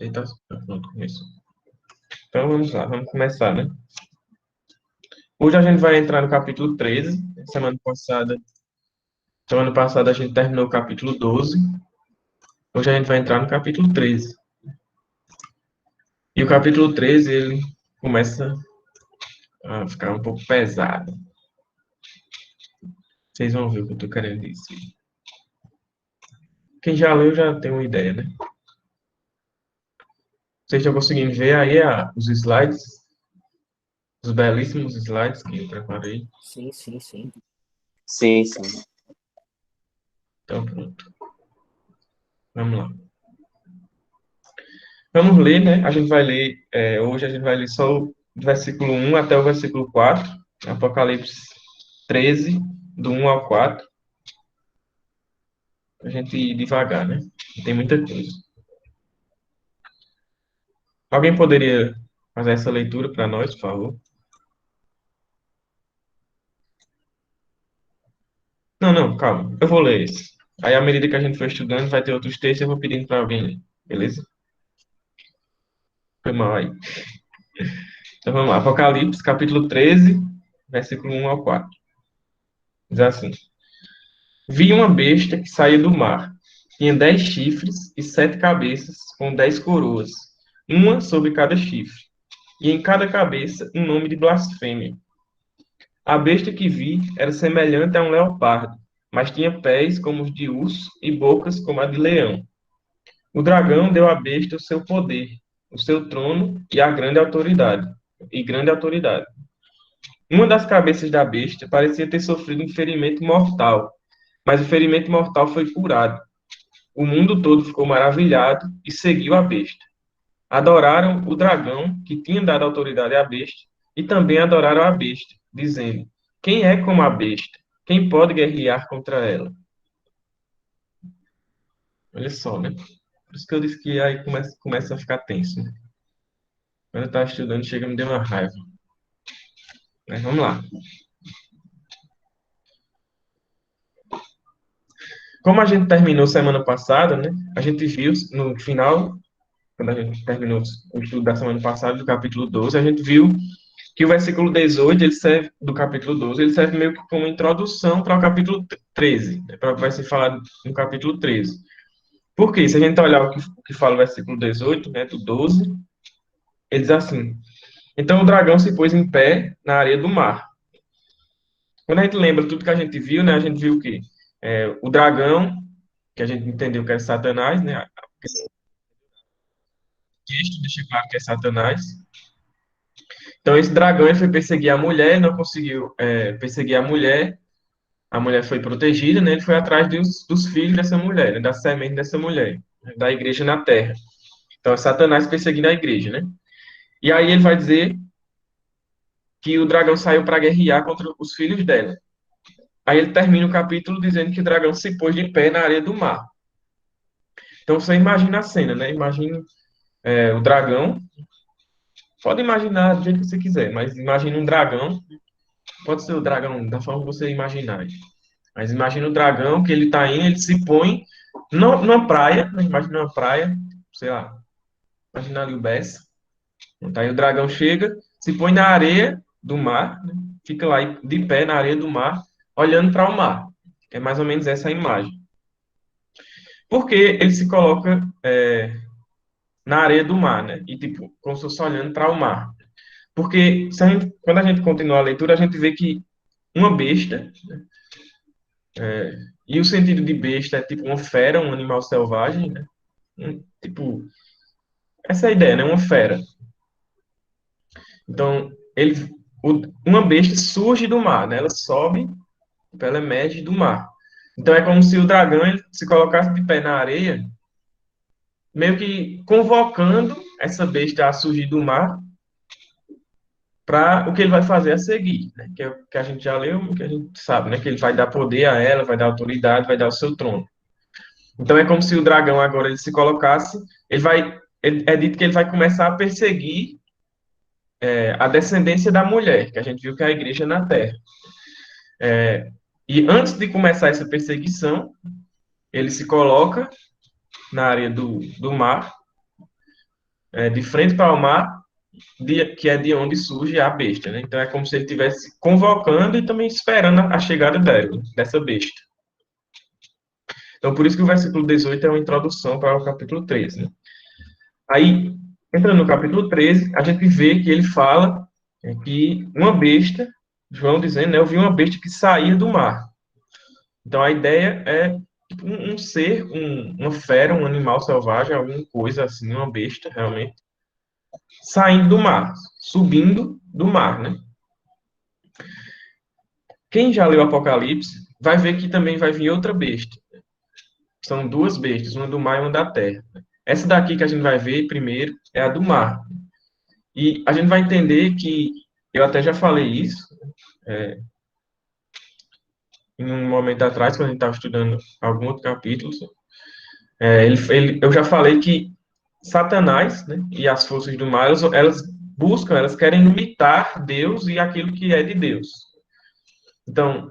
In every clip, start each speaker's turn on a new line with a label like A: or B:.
A: Eita, pronto, começou. Então vamos lá, vamos começar, né? Hoje a gente vai entrar no capítulo 13. Semana passada a gente terminou o capítulo 12. Hoje a gente vai entrar no capítulo 13. E o capítulo 13 ele começa a ficar um pouco pesado. Vocês vão ver o que eu estou querendo dizer. Quem já leu já tem uma ideia, né? Vocês estão conseguindo ver aí os slides? Os belíssimos slides que eu preparei.
B: Sim, sim, sim.
C: Sim, sim.
A: Então pronto. Vamos lá. Vamos ler, né? A gente vai ler, hoje a gente vai ler só o versículo 1 até o versículo 4, Apocalipse 13, do 1 ao 4, a gente ir devagar, né? Tem muita coisa. Alguém poderia fazer essa leitura para nós, por favor? Não, não, calma. Eu vou ler esse. Aí, à medida que a gente for estudando, vai ter outros textos, eu vou pedindo para alguém ler. Beleza? Foi mal aí. Então vamos lá. Apocalipse, capítulo 13, versículo 1 ao 4. Diz assim: Vi uma besta que saía do mar. Tinha 10 chifres e 7 cabeças, com 10 coroas, uma sobre cada chifre, e em cada cabeça um nome de blasfêmia. A besta que vi era semelhante a um leopardo, mas tinha pés como os de urso e bocas como a de leão. O dragão deu à besta o seu poder, o seu trono e grande autoridade. Uma das cabeças da besta parecia ter sofrido um ferimento mortal, mas o ferimento mortal foi curado. O mundo todo ficou maravilhado e seguiu a besta. Adoraram o dragão que tinha dado autoridade à besta e também adoraram a besta, dizendo: Quem é como a besta? Quem pode guerrear contra ela? Olha só, né? Por isso que eu disse que aí começa a ficar tenso, né? Quando eu estava estudando, chega a me deu uma raiva. Mas vamos lá. Como a gente terminou semana passada, né? A gente viu no final, quando a gente terminou o estudo da semana passada, do capítulo 12, a gente viu que o versículo 18, ele serve, do capítulo 12, ele serve meio que como introdução para o capítulo 13, né, para o que vai ser falado no capítulo 13. Por quê? Se a gente olhar o que fala o versículo 18, né, do 12, ele diz assim: Então o dragão se pôs em pé na areia do mar. Quando a gente lembra tudo que a gente viu, né, a gente viu o quê? O dragão, que a gente entendeu que é Satanás, né, o texto deixa claro que é Satanás. Então esse dragão ele foi perseguir a mulher, não conseguiu perseguir a mulher foi protegida, né? Ele foi atrás dos filhos dessa mulher, né? Da semente dessa mulher, né? Da igreja na terra. Então, é Satanás perseguindo a igreja, né? E aí ele vai dizer que o dragão saiu para guerrear contra os filhos dela. Aí ele termina o capítulo dizendo que o dragão se pôs de pé na areia do mar. Então, você imagina a cena, né? Imagina o dragão. Pode imaginar do jeito que você quiser, mas imagina um dragão. Pode ser o dragão da forma que você imaginar. Mas imagina o dragão que ele está indo, ele se põe numa praia, né? Imagina uma praia, sei lá, imagina ali o Bessa. Então, aí o dragão chega, se põe na areia do mar, né? Fica lá de pé na areia do mar, olhando para o mar. É mais ou menos essa a imagem. Porque ele se coloca na areia do mar, né? E tipo, como se fosse olhando para o mar. Porque quando a gente continua a leitura, a gente vê que uma besta, e o sentido de besta é tipo uma fera, um animal selvagem, né? Tipo, essa é a ideia, né? Uma fera. Então, uma besta surge do mar, né? Ela sobe, ela emerge do mar. Então, é como se o dragão ele se colocasse de pé na areia, meio que convocando essa besta a surgir do mar para o que ele vai fazer a seguir, né? Que é o que a gente já leu, que a gente sabe, né? Que ele vai dar poder a ela, vai dar autoridade, vai dar o seu trono. Então, é como se o dragão agora ele se colocasse, é dito que ele vai começar a perseguir a descendência da mulher, que a gente viu que é a igreja na terra. E antes de começar essa perseguição, ele se coloca na área do mar de frente para o mar, que é de onde surge a besta, né? Então é como se ele estivesse convocando e também esperando a chegada dela, dessa besta. Então por isso que o versículo 18 é uma introdução para o capítulo 13, né? Aí, entrando no capítulo 13, a gente vê que ele fala que uma besta, João dizendo, né, eu vi uma besta que saía do mar. Então a ideia é tipo, um ser, uma fera, um animal selvagem, alguma coisa assim, uma besta realmente, saindo do mar, subindo do mar, né? Quem já leu Apocalipse vai ver que também vai vir outra besta. São duas bestas, uma do mar e uma da terra. Essa daqui que a gente vai ver primeiro é a do mar. E a gente vai entender que, eu até já falei isso, em um momento atrás, quando a gente estava estudando algum outro capítulo, eu já falei que Satanás, né, e as forças do mal, elas buscam, elas querem imitar Deus e aquilo que é de Deus. Então,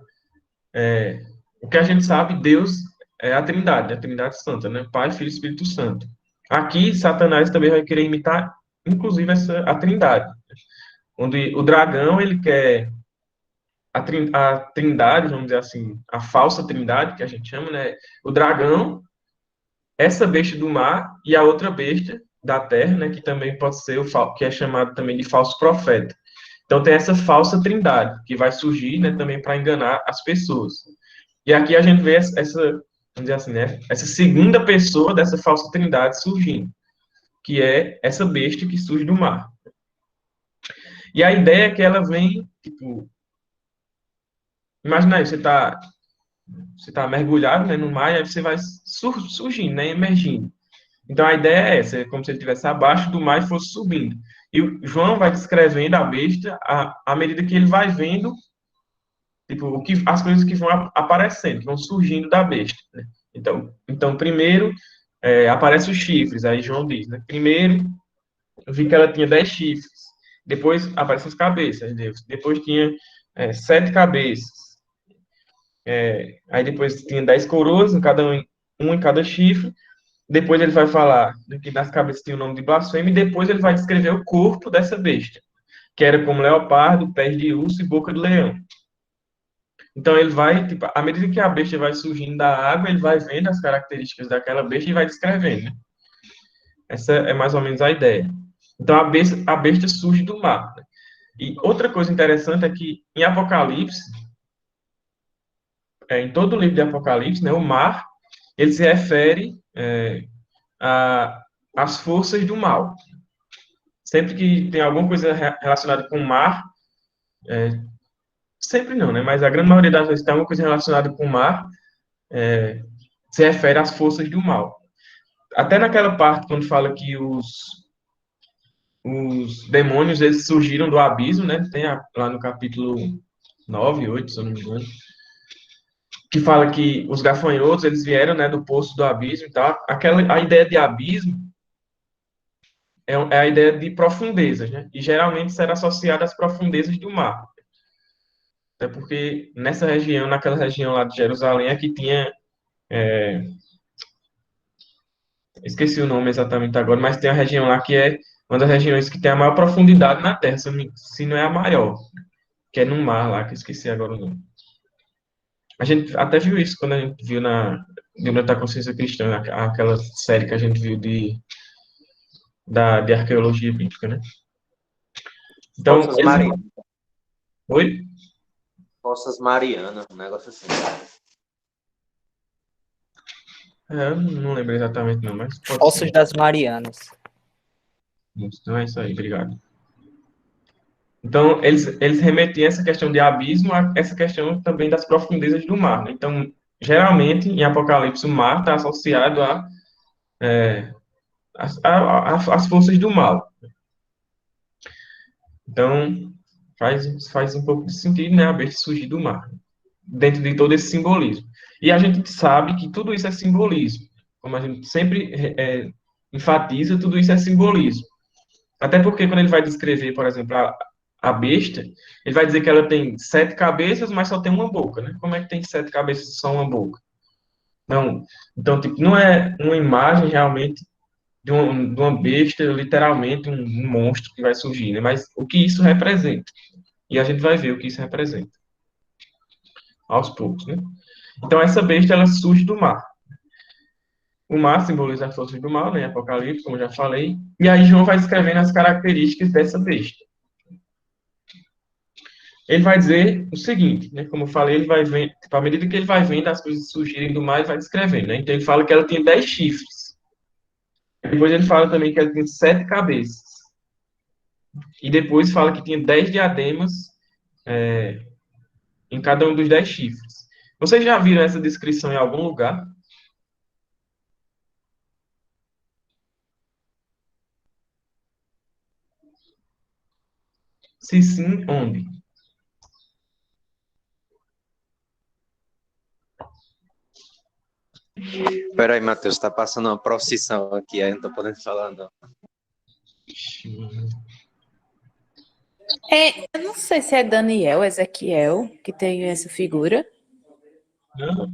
A: o que a gente sabe, Deus é a Trindade Santa, né? Pai, Filho e Espírito Santo. Aqui, Satanás também vai querer imitar, inclusive, a Trindade, onde o dragão, ele quer a Trindade, vamos dizer assim, a falsa Trindade, que a gente chama, né? O dragão, essa besta do mar e a outra besta da terra, né? Que também pode ser que é chamado também de falso profeta. Então tem essa falsa Trindade que vai surgir, né? Também para enganar as pessoas. E aqui a gente vê vamos dizer assim, né? Essa segunda pessoa dessa falsa Trindade surgindo, que é essa besta que surge do mar. E a ideia é que ela vem, tipo, imagina aí, você tá mergulhado, né, no mar, e aí você vai surgindo, né, emergindo. Então a ideia é essa, é como se ele estivesse abaixo do mar e fosse subindo. E o João vai descrevendo a besta à medida que ele vai vendo, tipo, as coisas que vão aparecendo, que vão surgindo da besta, né? Então primeiro aparecem os chifres, aí João diz, né? Primeiro eu vi que ela tinha 10 chifres, depois aparecem as cabeças, depois tinha 7 cabeças, aí depois tinha 10 coroas, um em cada chifre. Depois ele vai falar que nas cabeças tinha o nome de blasfêmia, e depois ele vai descrever o corpo dessa besta, que era como leopardo, pés de urso e boca de leão. Então ele vai, tipo, à medida que a besta vai surgindo da água, ele vai vendo as características daquela besta e vai descrevendo, né? Essa é mais ou menos a ideia. Então a besta surge do mar, né? E outra coisa interessante é que em Apocalipse, em todo o livro de Apocalipse, né, o mar, ele se refere às forças do mal. Sempre que tem alguma coisa relacionada com o mar, sempre não, né? Mas a grande maioria das vezes tem alguma coisa relacionada com o mar, se refere às forças do mal. Até naquela parte, quando fala que os demônios, eles surgiram do abismo, né? Tem lá no capítulo 9, 8, se eu não me engano, que fala que os gafanhotos, eles vieram, né, do poço do abismo e tal. A ideia de abismo é a ideia de profundezas, né? E geralmente será associada às profundezas do mar. É porque nessa região, naquela região lá de Jerusalém, é que tinha, esqueci o nome exatamente agora, mas tem a região lá que é uma das regiões que tem a maior profundidade na Terra, se não é a maior, que é no mar lá, que eu esqueci agora o nome. A gente até viu isso quando a gente viu na Despertar da Consciência Cristã, aquela série que a gente viu de arqueologia bíblica, né? Então,
C: Forças Marianas.
A: Oi?
C: Forças Marianas, um negócio assim.
A: Eu não lembro exatamente não, mas pode
B: Ossos
A: ser.
B: das Marianas.
A: Então é isso aí, obrigado. Então, eles remetem essa questão de abismo a essa questão também das profundezas do mar, né? Então, geralmente, em Apocalipse, o mar está associado às forças do mal. Então, faz um pouco de sentido, né? A besta surgir do mar, dentro de todo esse simbolismo. E a gente sabe que tudo isso é simbolismo. Como a gente sempre enfatiza, tudo isso é simbolismo. Até porque quando ele vai descrever, por exemplo, a besta, ele vai dizer que ela tem 7 cabeças, mas só tem uma boca, né? Como é que tem 7 cabeças e só uma boca? Não. Então, tipo, não é uma imagem realmente de uma besta, literalmente um monstro que vai surgir, né? Mas o que isso representa? E a gente vai ver o que isso representa aos poucos, né? Então essa besta ela surge do mar. O mar simboliza as forças do mal, né? Apocalipse, como eu já falei. E aí João vai descrevendo as características dessa besta. Ele vai dizer o seguinte, né? Como eu falei, ele vai vendo, tipo, à medida que ele vai vendo as coisas surgirem do mar, ele vai descrevendo, né? Então ele fala que ela tinha 10 chifres. Depois ele fala também que ela tinha 7 cabeças. E depois fala que tinha 10 diademas em cada um dos 10 chifres. Vocês já viram essa descrição em algum lugar? Se sim, onde?
C: Peraí, Matheus, tá passando uma procissão aqui, aí não tô podendo falar, não.
B: Eu não sei se é Daniel, Ezequiel, que tem essa figura.
A: Não,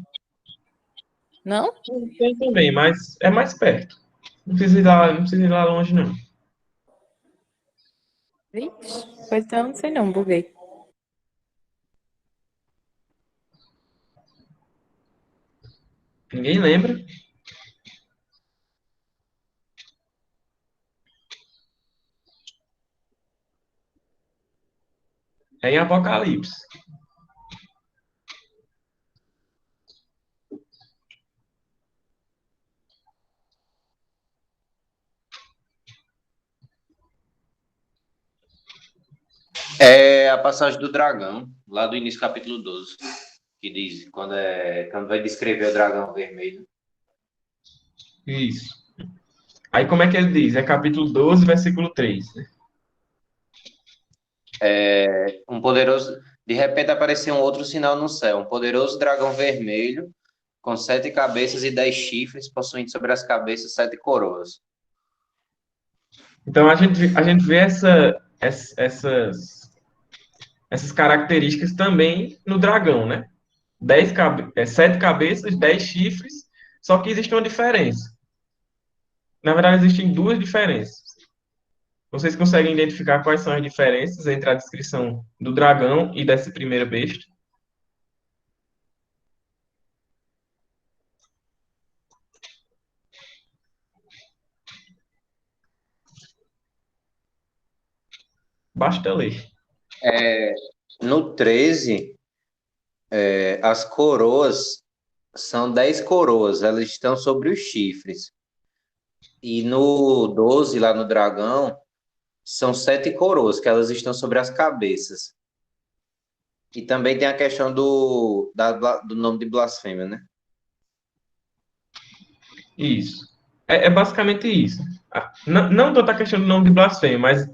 B: Não?
A: não tem também, mas é mais perto. Não precisa ir lá, não precisa ir lá longe, não.
B: Vixe, pois então, não sei não, buguei.
A: Ninguém lembra? É em Apocalipse.
C: É a passagem do dragão, lá do início, capítulo 12, que diz, quando vai descrever o dragão vermelho.
A: Isso. Aí como é que ele diz? É capítulo 12, versículo 3, né?
C: De repente apareceu um outro sinal no céu, um poderoso dragão vermelho, com 7 cabeças e 10 chifres, possuindo sobre as cabeças 7 coroas.
A: Então a gente vê essas características também no dragão, né? 7 cabeças, 10 chifres, só que existe uma diferença. Na verdade, existem duas diferenças. Vocês conseguem identificar quais são as diferenças entre a descrição do dragão e dessa primeira besta? Basta ler.
C: No 13, as coroas são 10 coroas, elas estão sobre os chifres. E no 12, lá no dragão, são 7 coroas, que elas estão sobre as cabeças. E também tem a questão do nome de blasfêmia, né?
A: Isso. É basicamente isso. Não tanto a questão do nome de blasfêmia, mas,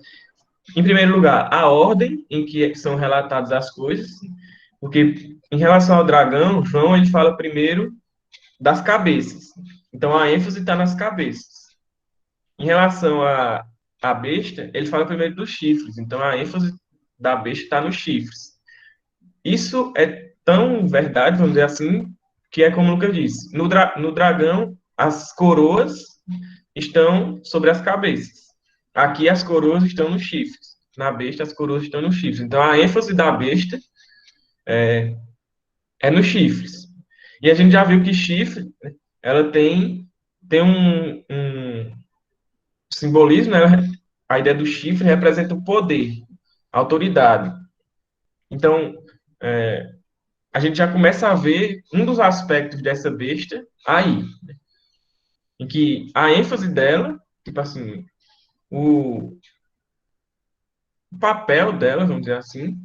A: em primeiro lugar, a ordem em que são relatadas as coisas, porque em relação ao dragão, João ele fala primeiro das cabeças. Então a ênfase está nas cabeças. Em relação à besta, ele fala primeiro dos chifres. Então a ênfase da besta está nos chifres. Isso é tão verdade, vamos dizer assim, que é como o Lucas disse. No dragão, as coroas estão sobre as cabeças. Aqui as coroas estão nos chifres. Na besta, as coroas estão nos chifres. Então a ênfase da besta é nos chifres. E a gente já viu que chifre, né, ela tem um simbolismo, né? A ideia do chifre representa o poder, a autoridade. Então, a gente já começa a ver um dos aspectos dessa besta aí, em que a ênfase dela, tipo assim, o papel dela, vamos dizer assim,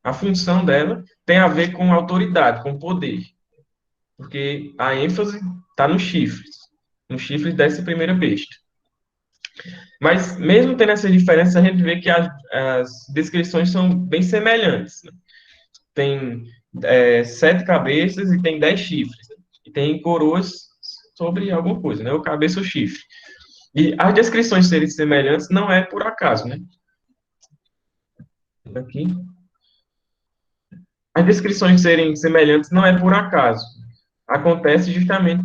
A: a função dela tem a ver com autoridade, com poder, porque a ênfase está nos chifres dessa primeira besta. Mas mesmo tendo essas diferenças, a gente vê que as descrições são bem semelhantes, né? Tem 7 cabeças e tem 10 chifres, né? E tem coroas sobre alguma coisa, né? O cabeça ou chifre. E as descrições serem semelhantes não é por acaso, né? Aqui. As descrições serem semelhantes não é por acaso. Acontece justamente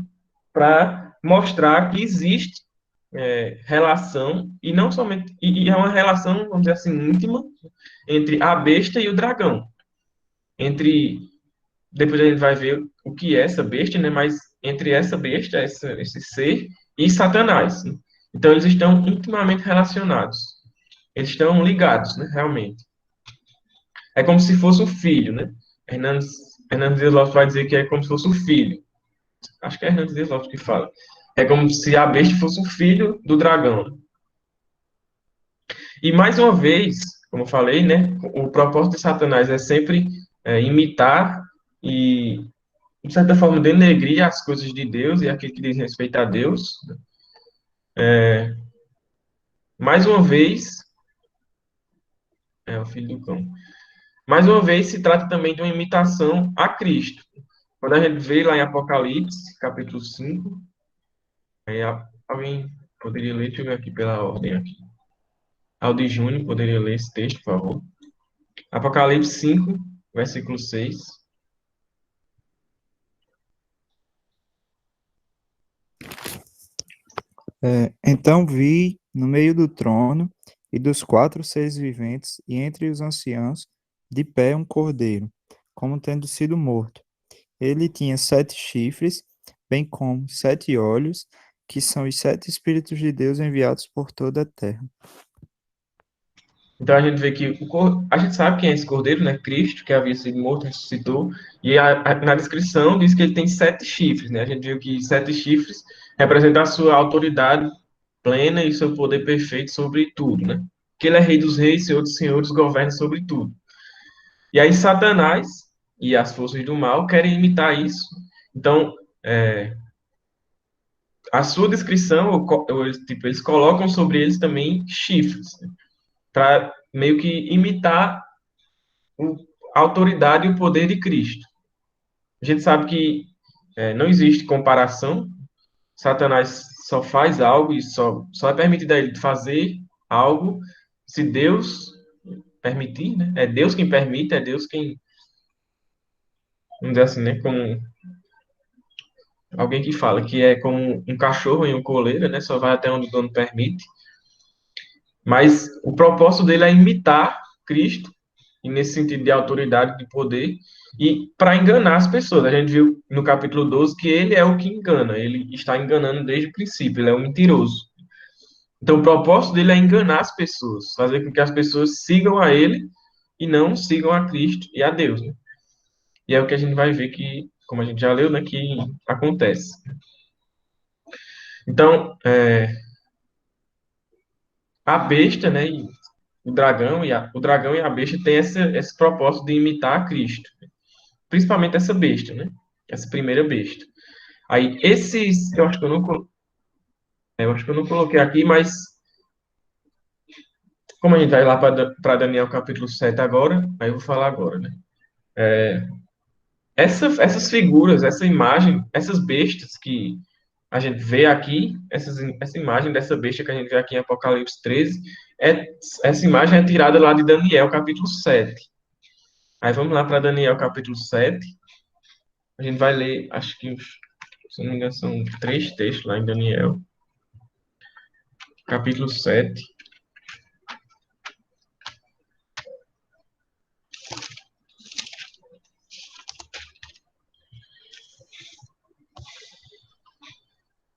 A: para mostrar que existe relação, e não somente, e é uma relação, vamos dizer assim, íntima, entre a besta e o dragão. Entre, depois a gente vai ver o que é essa besta, né? Mas entre essa besta, esse ser, e Satanás, né? Então eles estão intimamente relacionados. Eles estão ligados, né? Realmente. É como se fosse um filho, né? Hernandes Dias Lopes vai dizer que é como se fosse um filho. Acho que é Hernandes Dias Lopes que fala. É como se a besta fosse um filho do dragão. E mais uma vez, como eu falei, né? O propósito de Satanás é sempre imitar e, de certa forma, denegrir as coisas de Deus e aquilo que diz respeito a Deus. Mais uma vez, é o filho do cão. Mais uma vez, se trata também de uma imitação a Cristo. Quando a gente vê lá em Apocalipse, capítulo 5, aí alguém poderia ler, deixa eu ver aqui pela ordem aqui. Aldi Júnior poderia ler esse texto, por favor. Apocalipse 5, versículo 6.
D: Então vi no meio do trono e dos 4 seres viventes e entre os anciãos de pé um cordeiro, como tendo sido morto. Ele tinha 7 chifres, bem como 7 olhos, que são os 7 Espíritos de Deus enviados por toda a terra.
A: Então a gente vê que a gente sabe quem é esse cordeiro, né? Cristo, que havia sido morto, ressuscitou. E na descrição diz que ele tem 7 chifres, né? A gente viu que 7 chifres representam a sua autoridade plena e seu poder perfeito sobre tudo, né? Que ele é rei dos reis, senhor dos senhores, governa sobre tudo. E aí Satanás e as forças do mal querem imitar isso. Então, a sua descrição, tipo, eles colocam sobre eles também chifres, né? Para meio que imitar o- a autoridade e o poder de Cristo. A gente sabe que não existe comparação. Satanás só faz algo e só é permitido a ele fazer algo se Deus permitir, né? É Deus quem permite, é Deus quem, vamos dizer assim, né? Como alguém que fala que é como um cachorro em uma coleira, né? Só vai até onde o dono permite. Mas o propósito dele é imitar Cristo, e nesse sentido de autoridade, de poder, e para enganar as pessoas. A gente viu no capítulo 12 que ele é o que engana, ele está enganando desde o princípio, ele é um mentiroso. Então, o propósito dele é enganar as pessoas, fazer com que as pessoas sigam a ele e não sigam a Cristo e a Deus, né? E é o que a gente vai ver que, como a gente já leu, né, que acontece. Então, a besta, né, e o dragão e a besta têm esse propósito de imitar a Cristo, principalmente essa besta, né? Essa primeira besta. Aí, esses, eu acho que eu não coloquei aqui, mas como a gente vai lá para Daniel capítulo 7 agora, aí eu vou falar agora, né? Essas figuras, essa imagem, essas bestas que a gente vê aqui, essa imagem dessa besta que a gente vê aqui em Apocalipse 13, essa imagem é tirada lá de Daniel capítulo 7. Aí vamos lá para Daniel capítulo 7. A gente vai ler, acho que, se não me engano, são 3 textos lá em Daniel, capítulo 7.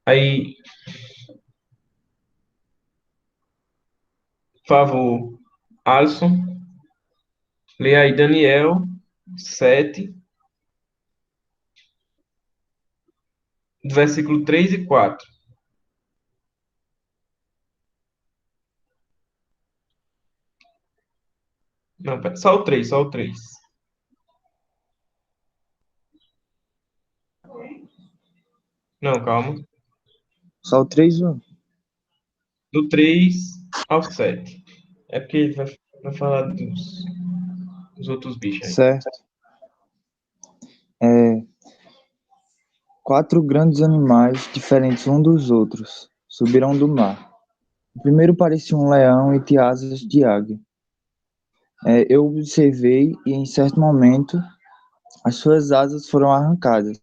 A: Aí, por favor, Alisson, lê aí Daniel 7, do versículo 3 e 4. Não, só o 3, só o 3. Não, calma.
E: Só o 3, João?
A: Do 3 ao 7. É porque ele vai falar dos outros bichos aí.
E: Certo. 4 grandes animais, diferentes um dos outros, subiram do mar. O primeiro parecia um leão e tinha asas de águia. Eu observei e, em certo momento, as suas asas foram arrancadas,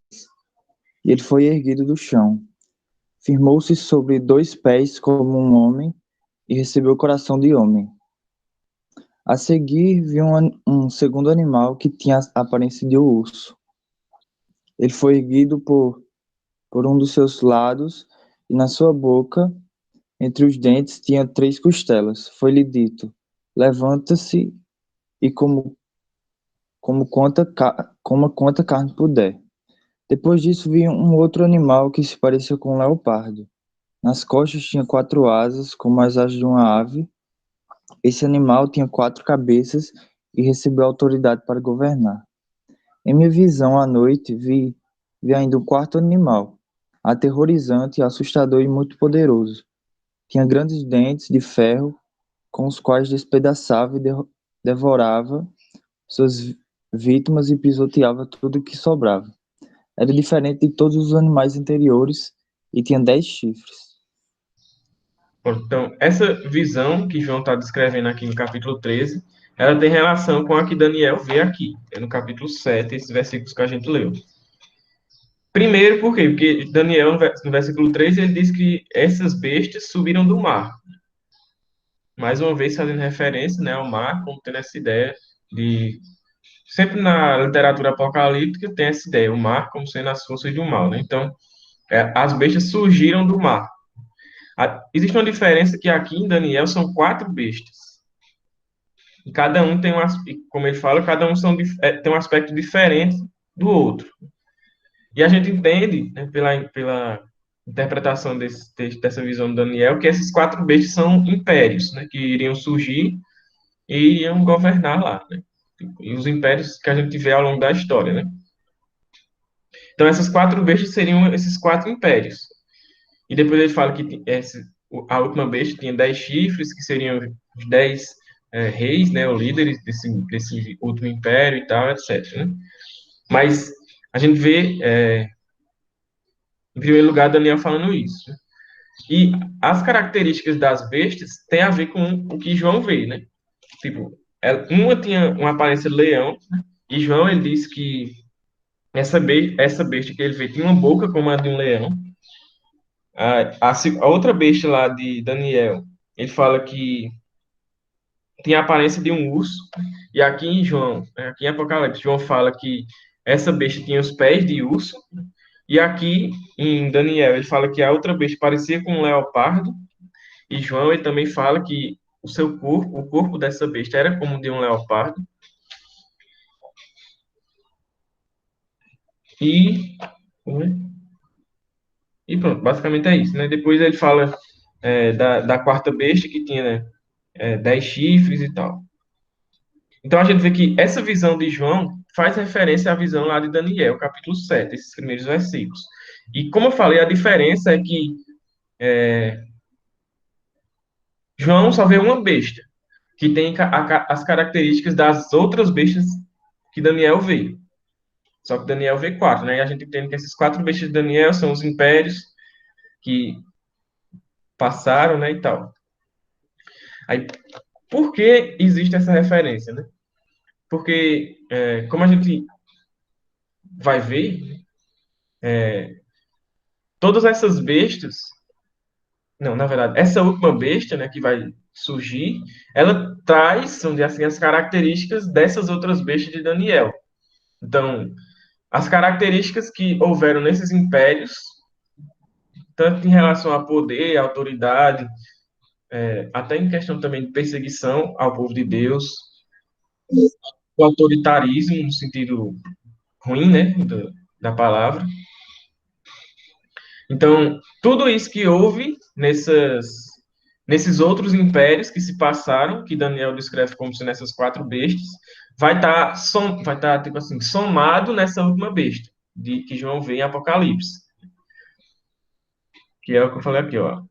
E: e ele foi erguido do chão. Firmou-se sobre 2 pés como um homem e recebeu o coração de homem. A seguir, vi um segundo animal que tinha a aparência de um urso. Ele foi erguido por um dos seus lados e na sua boca, entre os dentes, tinha 3 costelas. Foi-lhe dito: levanta-se e coma quanta carne puder. Depois disso, vi um outro animal que se parecia com um leopardo. Nas costas tinha 4 asas, como as asas de uma ave. Esse animal tinha 4 cabeças e recebeu autoridade para governar. Em minha visão à noite, vi ainda um quarto animal, aterrorizante, assustador e muito poderoso. Tinha grandes dentes de ferro, com os quais despedaçava e devorava suas vítimas e pisoteava tudo que sobrava. Era diferente de todos os animais anteriores e tinha 10 chifres.
A: Então, essa visão que João está descrevendo aqui no capítulo 13, ela tem relação com a que Daniel vê aqui, no capítulo 7, esses versículos que a gente leu. Primeiro, por quê? Porque Daniel, no versículo 13, ele diz que essas bestas subiram do mar. Mais uma vez, fazendo referência, né, ao mar, como tendo essa ideia de... Sempre na literatura apocalíptica tem essa ideia, o mar como sendo as forças do mal, né? Então, as bestas surgiram do mar. Existe uma diferença que aqui em Daniel são 4 bestas. E cada um tem como ele fala, cada um tem um aspecto diferente do outro. E a gente entende, né, pela interpretação desse texto, dessa visão de Daniel, que esses 4 bestas são impérios, né, que iriam surgir e iriam governar lá, né? E os impérios que a gente vê ao longo da história, né? Então, essas 4 bestas seriam esses 4 impérios. E depois ele fala que a última besta tinha 10 chifres, que seriam os 10 reis, né, ou líderes desse último império e tal, etc. Né? Mas a gente vê, em primeiro lugar, Daniel falando isso. E as características das bestas têm a ver com o que João vê, né? Tipo, uma tinha uma aparência de leão, né? E João, ele diz que essa besta que ele vê tinha uma boca como a de um leão. A outra besta lá de Daniel, ele fala que tem a aparência de um urso. E aqui em João, aqui em Apocalipse, João fala que essa besta tinha os pés de urso. E aqui em Daniel, ele fala que a outra besta parecia com um leopardo. E João, ele também fala que o corpo dessa besta era como de um leopardo. E, né? E pronto, basicamente é isso, né? Depois ele fala da quarta besta que tinha, né, 10 chifres e tal. Então a gente vê que essa visão de João faz referência à visão lá de Daniel, capítulo 7, esses primeiros versículos. E como eu falei, a diferença é que João só vê uma besta, que tem as características das outras bestas que Daniel vê. Só que Daniel vê 4, né? E a gente entende que esses 4 bestas de Daniel são os impérios que passaram, né, e tal. Aí, por que existe essa referência, né? Porque, como a gente vai ver, todas essas bestas, não, na verdade, essa última besta, né, que vai surgir, ela traz, vamos dizer assim, as características dessas outras bestas de Daniel. Então, as características que houveram nesses impérios, tanto em relação a poder, autoridade, até em questão também de perseguição ao povo de Deus, o autoritarismo no sentido ruim, né, da palavra. Então, tudo isso que houve nesses outros impérios que se passaram, que Daniel descreve como sendo essas 4 bestas, vai estar tipo assim, somado nessa última besta, que João vê em Apocalipse. Que é o que eu falei aqui, ó.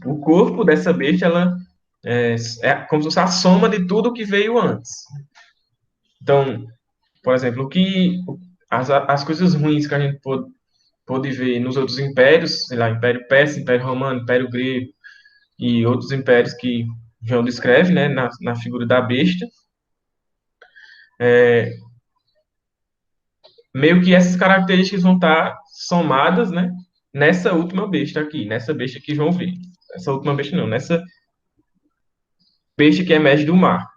A: O corpo dessa besta, ela é como se fosse a soma de tudo que veio antes. Então, por exemplo, as coisas ruins que a gente pôde ver nos outros impérios, sei lá, Império Persa, Império Romano, Império Grego e outros impérios que João descreve, né, na figura da besta, meio que essas características vão estar somadas, né, nessa última besta aqui, nessa besta que João vê. Essa última besta não, nessa besta que emerge do mar.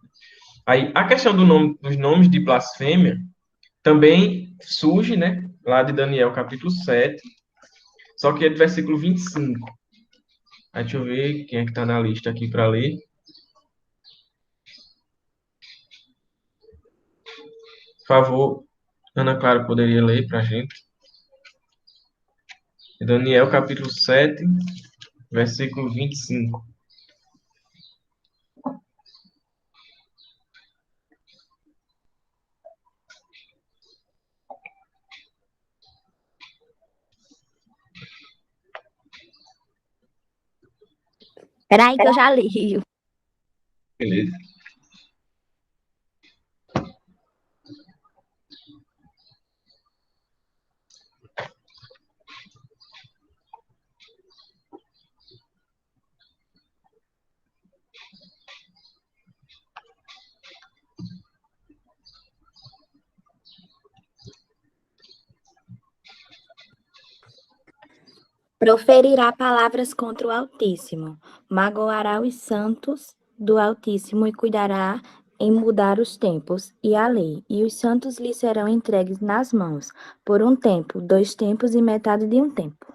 A: Aí, a questão dos nomes de blasfêmia também surge, né, lá de Daniel, capítulo 7, só que é do versículo 25. Aí, deixa eu ver quem é que está na lista aqui para ler. Por favor, Ana Clara poderia ler para a gente. Daniel, capítulo 7, versículo 25.
F: Peraí que eu já li.
A: Beleza.
F: Proferirá palavras contra o Altíssimo, magoará os santos do Altíssimo e cuidará em mudar os tempos e a lei, e os santos lhe serão entregues nas mãos, por um tempo, 2 tempos e metade de um tempo.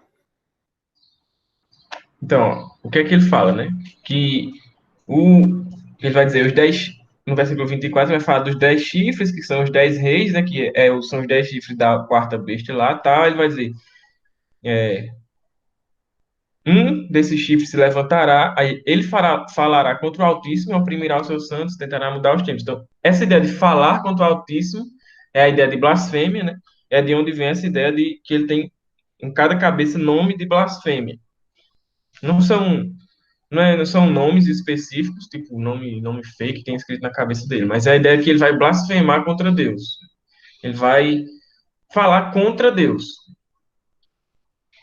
A: Então, ó, o que é que ele fala, né? Que ele vai dizer os 10, no versículo 24, vai falar dos 10 chifres, que são os 10 reis, né? Que são os 10 chifres da quarta besta lá, tá? Ele vai dizer, um desses chifres se levantará, aí ele falará contra o Altíssimo, oprimirá os seus santos, tentará mudar os tempos. Então, essa ideia de falar contra o Altíssimo é a ideia de blasfêmia, né? É de onde vem essa ideia de que ele tem em cada cabeça nome de blasfêmia. Não são, não são nomes específicos, tipo nome fake que tem escrito na cabeça dele, mas é a ideia que ele vai blasfemar contra Deus. Ele vai falar contra Deus.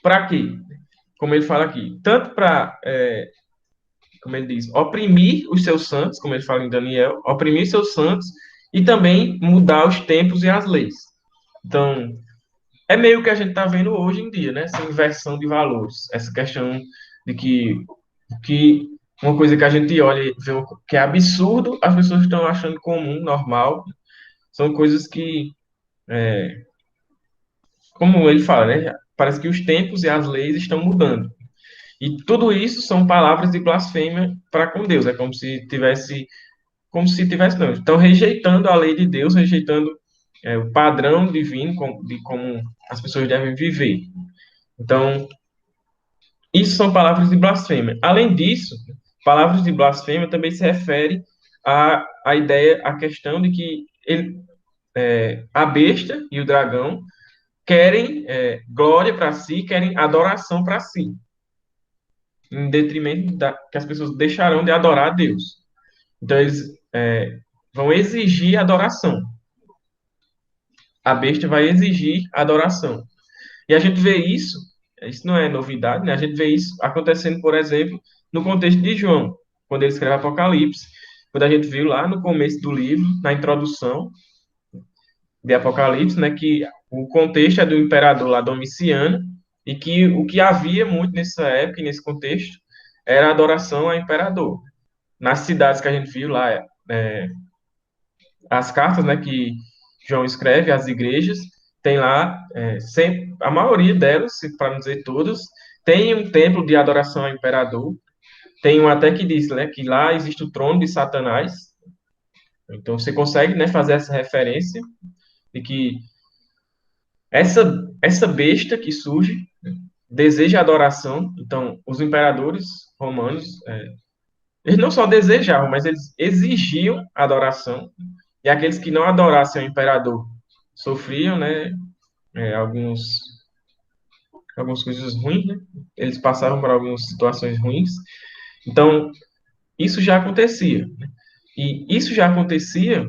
A: Para quê? Como ele fala aqui, tanto para, como ele diz, oprimir os seus santos, como ele fala em Daniel, oprimir seus santos e também mudar os tempos e as leis. Então, é meio que a gente está vendo hoje em dia, né? Essa inversão de valores, essa questão de que uma coisa que a gente olha e vê que é absurdo, as pessoas estão achando comum, normal, são coisas que, como ele fala, né? Parece que os tempos e as leis estão mudando. E tudo isso são palavras de blasfêmia para com Deus. É como se tivesse, não. Estão rejeitando a lei de Deus, rejeitando o padrão divino de como as pessoas devem viver. Então, isso são palavras de blasfêmia. Além disso, palavras de blasfêmia também se refere à ideia, à questão de que a besta e o dragão querem glória para si, querem adoração para si, em detrimento que as pessoas deixarão de adorar a Deus. Então, eles vão exigir adoração. A besta vai exigir adoração. E a gente vê isso não é novidade, né? A gente vê isso acontecendo, por exemplo, no contexto de João, quando ele escreve Apocalipse, quando a gente viu lá no começo do livro, na introdução de Apocalipse, né, que o contexto é do imperador lá Domiciano, e que o que havia muito nessa época e nesse contexto era a adoração ao imperador. Nas cidades que a gente viu lá, as cartas, né, que João escreve, as igrejas, tem lá, sempre, a maioria delas, para não dizer todas, tem um templo de adoração ao imperador. Tem um até que diz, né, que lá existe o trono de Satanás. Então você consegue, né, fazer essa referência de que essa besta que surge deseja adoração. Então os imperadores romanos, eles não só desejavam, mas eles exigiam adoração. E aqueles que não adorassem o imperador sofriam, né, algumas coisas ruins, né? Eles passavam por algumas situações ruins. Então, isso já acontecia. Né? E isso já acontecia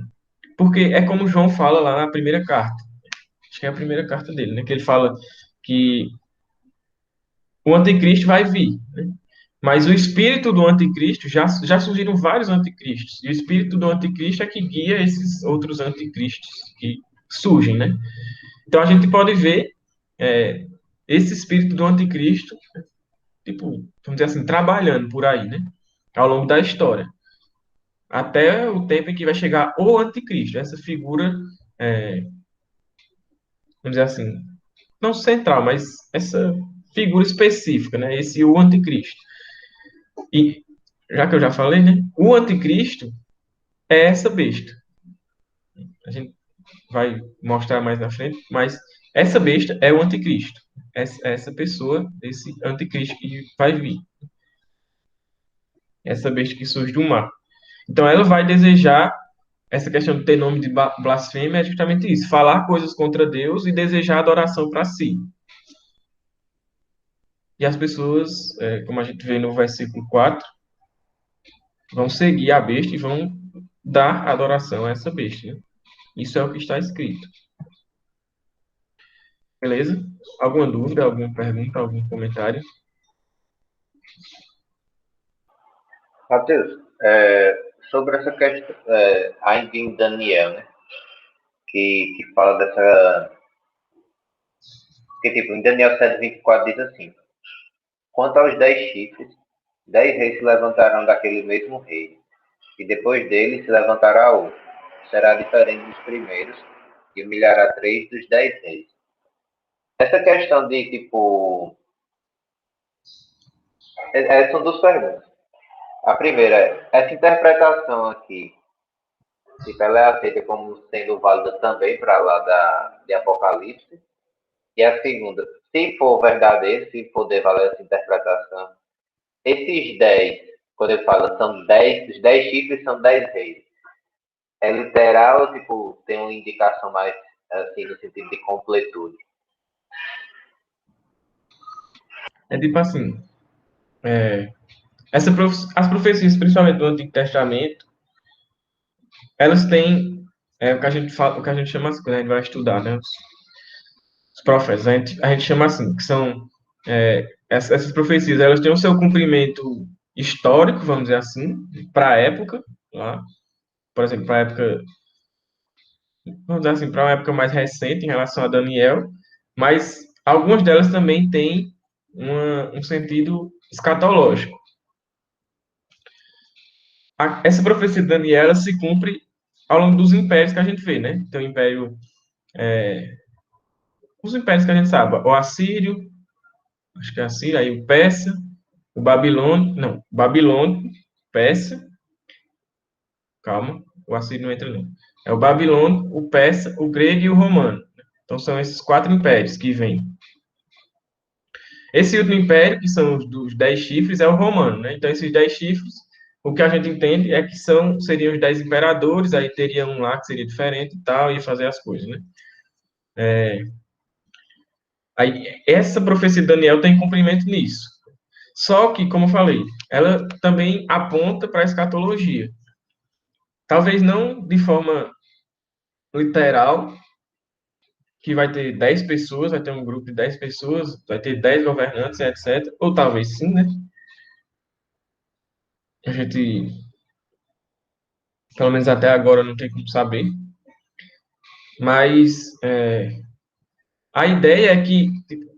A: porque é como João fala lá na primeira carta. Acho que é a primeira carta dele, né? Que ele fala que o anticristo vai vir, né? Mas o espírito do anticristo, já surgiram vários anticristos, e o espírito do anticristo é que guia esses outros anticristos que surgem, né? Então a gente pode ver esse espírito do anticristo, tipo, vamos dizer assim, trabalhando por aí, né? Ao longo da história. Até o tempo em que vai chegar o anticristo, essa figura, é, vamos dizer assim, não central, mas essa figura específica, né? Esse o anticristo. E, já que eu já falei, né? O anticristo é essa besta. A gente vai mostrar mais na frente, mas essa besta é o anticristo. Essa pessoa, esse anticristo que vai vir. Essa besta que surge do mar. Então ela vai desejar, essa questão de ter nome de blasfêmia é justamente isso, falar coisas contra Deus e desejar adoração para si. E as pessoas, como a gente vê no versículo 4, vão seguir a besta e vão dar adoração a essa besta, né? Isso é o que está escrito. Beleza? Alguma dúvida, alguma pergunta, algum comentário?
C: Matheus, sobre essa questão, ainda em Daniel, né? Que fala dessa. Que, tipo, em Daniel 7:24 diz assim: Quanto aos 10 chifres, 10 reis se levantarão daquele mesmo rei, e depois dele se levantará outro. Será diferente dos primeiros, e humilhará 3 dos 10 reis. Essa questão de, tipo. São duas perguntas. A primeira é: essa interpretação aqui, tipo, ela é aceita como sendo válida também para lá de Apocalipse? E a segunda, se for verdadeiro, se poder valer essa interpretação, esses 10, quando eu falo são 10, os 10 chifres são 10 reis. É literal, tipo, tem uma indicação mais, assim, no sentido de completude.
A: É tipo assim, as profecias, principalmente do Antigo Testamento, elas têm o que a gente fala, o que a gente chama assim, quando a gente vai estudar, né? Os profetas, a gente chama assim, que são essas profecias, elas têm o seu cumprimento histórico, vamos dizer assim, para a época, lá, por exemplo, para a época, vamos dizer assim, para uma época mais recente em relação a Daniel, mas algumas delas também têm um sentido escatológico. Essa profecia de Daniel ela se cumpre ao longo dos impérios que a gente vê, né? Então, o império, os impérios que a gente sabe, o Assírio, acho que é Assírio, aí o Persa, o Babilônio, não, Babilônio, Persa, calma, o Assírio não entra não. É o Babilônio, o Persa, o grego e o romano. Então, são esses 4 impérios que vêm. Esse último império, que são os dos 10 chifres, é o romano, né? Então, esses 10 chifres, o que a gente entende é que seriam os 10 imperadores, aí teria um lá que seria diferente e tal, e fazer as coisas, né? Aí, essa profecia de Daniel tem cumprimento nisso. Só que, como eu falei, ela também aponta para a escatologia. Talvez não de forma literal, que vai ter 10 pessoas, vai ter um grupo de 10 pessoas, vai ter 10 governantes, etc. Ou talvez sim, né? A gente, pelo menos até agora, não tem como saber. Mas a ideia é que tipo,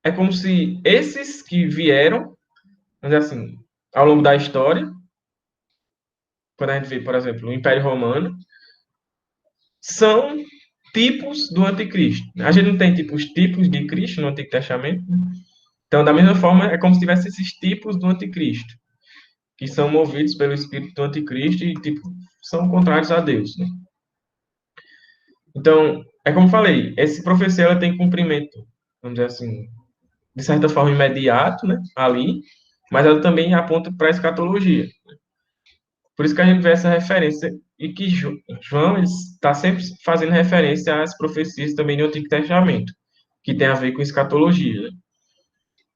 A: é como se esses que vieram, vamos dizer assim, ao longo da história, quando a gente vê, por exemplo, o Império Romano, são tipos do anticristo. A gente não tem tipo os tipos de Cristo no Antigo Testamento, né? Então, da mesma forma, é como se tivesse esses tipos do anticristo, que são movidos pelo espírito do anticristo e tipo são contrários a Deus, né? Então, é como eu falei, essa profecia ela tem cumprimento, vamos dizer assim, de certa forma imediato, né, ali, mas ela também aponta para a escatologia. Por isso que a gente vê essa referência e que João está sempre fazendo referência às profecias também do Antigo Testamento, que tem a ver com escatologia, né?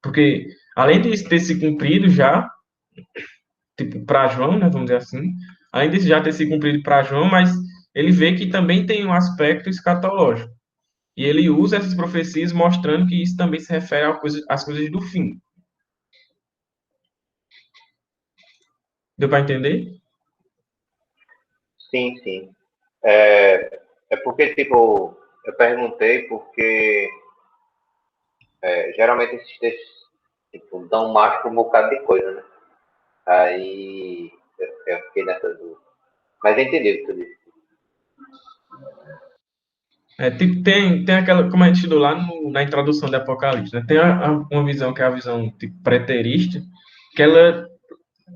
A: Porque além de ter se cumprido já, tipo, para João, né, vamos dizer assim, além de já ter se cumprido para João, mas ele vê que também tem um aspecto escatológico. E ele usa essas profecias mostrando que isso também se refere às coisas do fim. Deu para entender?
C: Sim, sim. É porque, tipo, eu perguntei porque Geralmente esses textos tipo, dão mais para um bocado de coisa, né? Aí eu fiquei nessa dúvida. Mas eu entendi o que tu disse.
A: Tipo, tem aquela, como a gente estudou lá na introdução do Apocalipse, né? Tem uma visão que é a visão tipo, preterista, que ela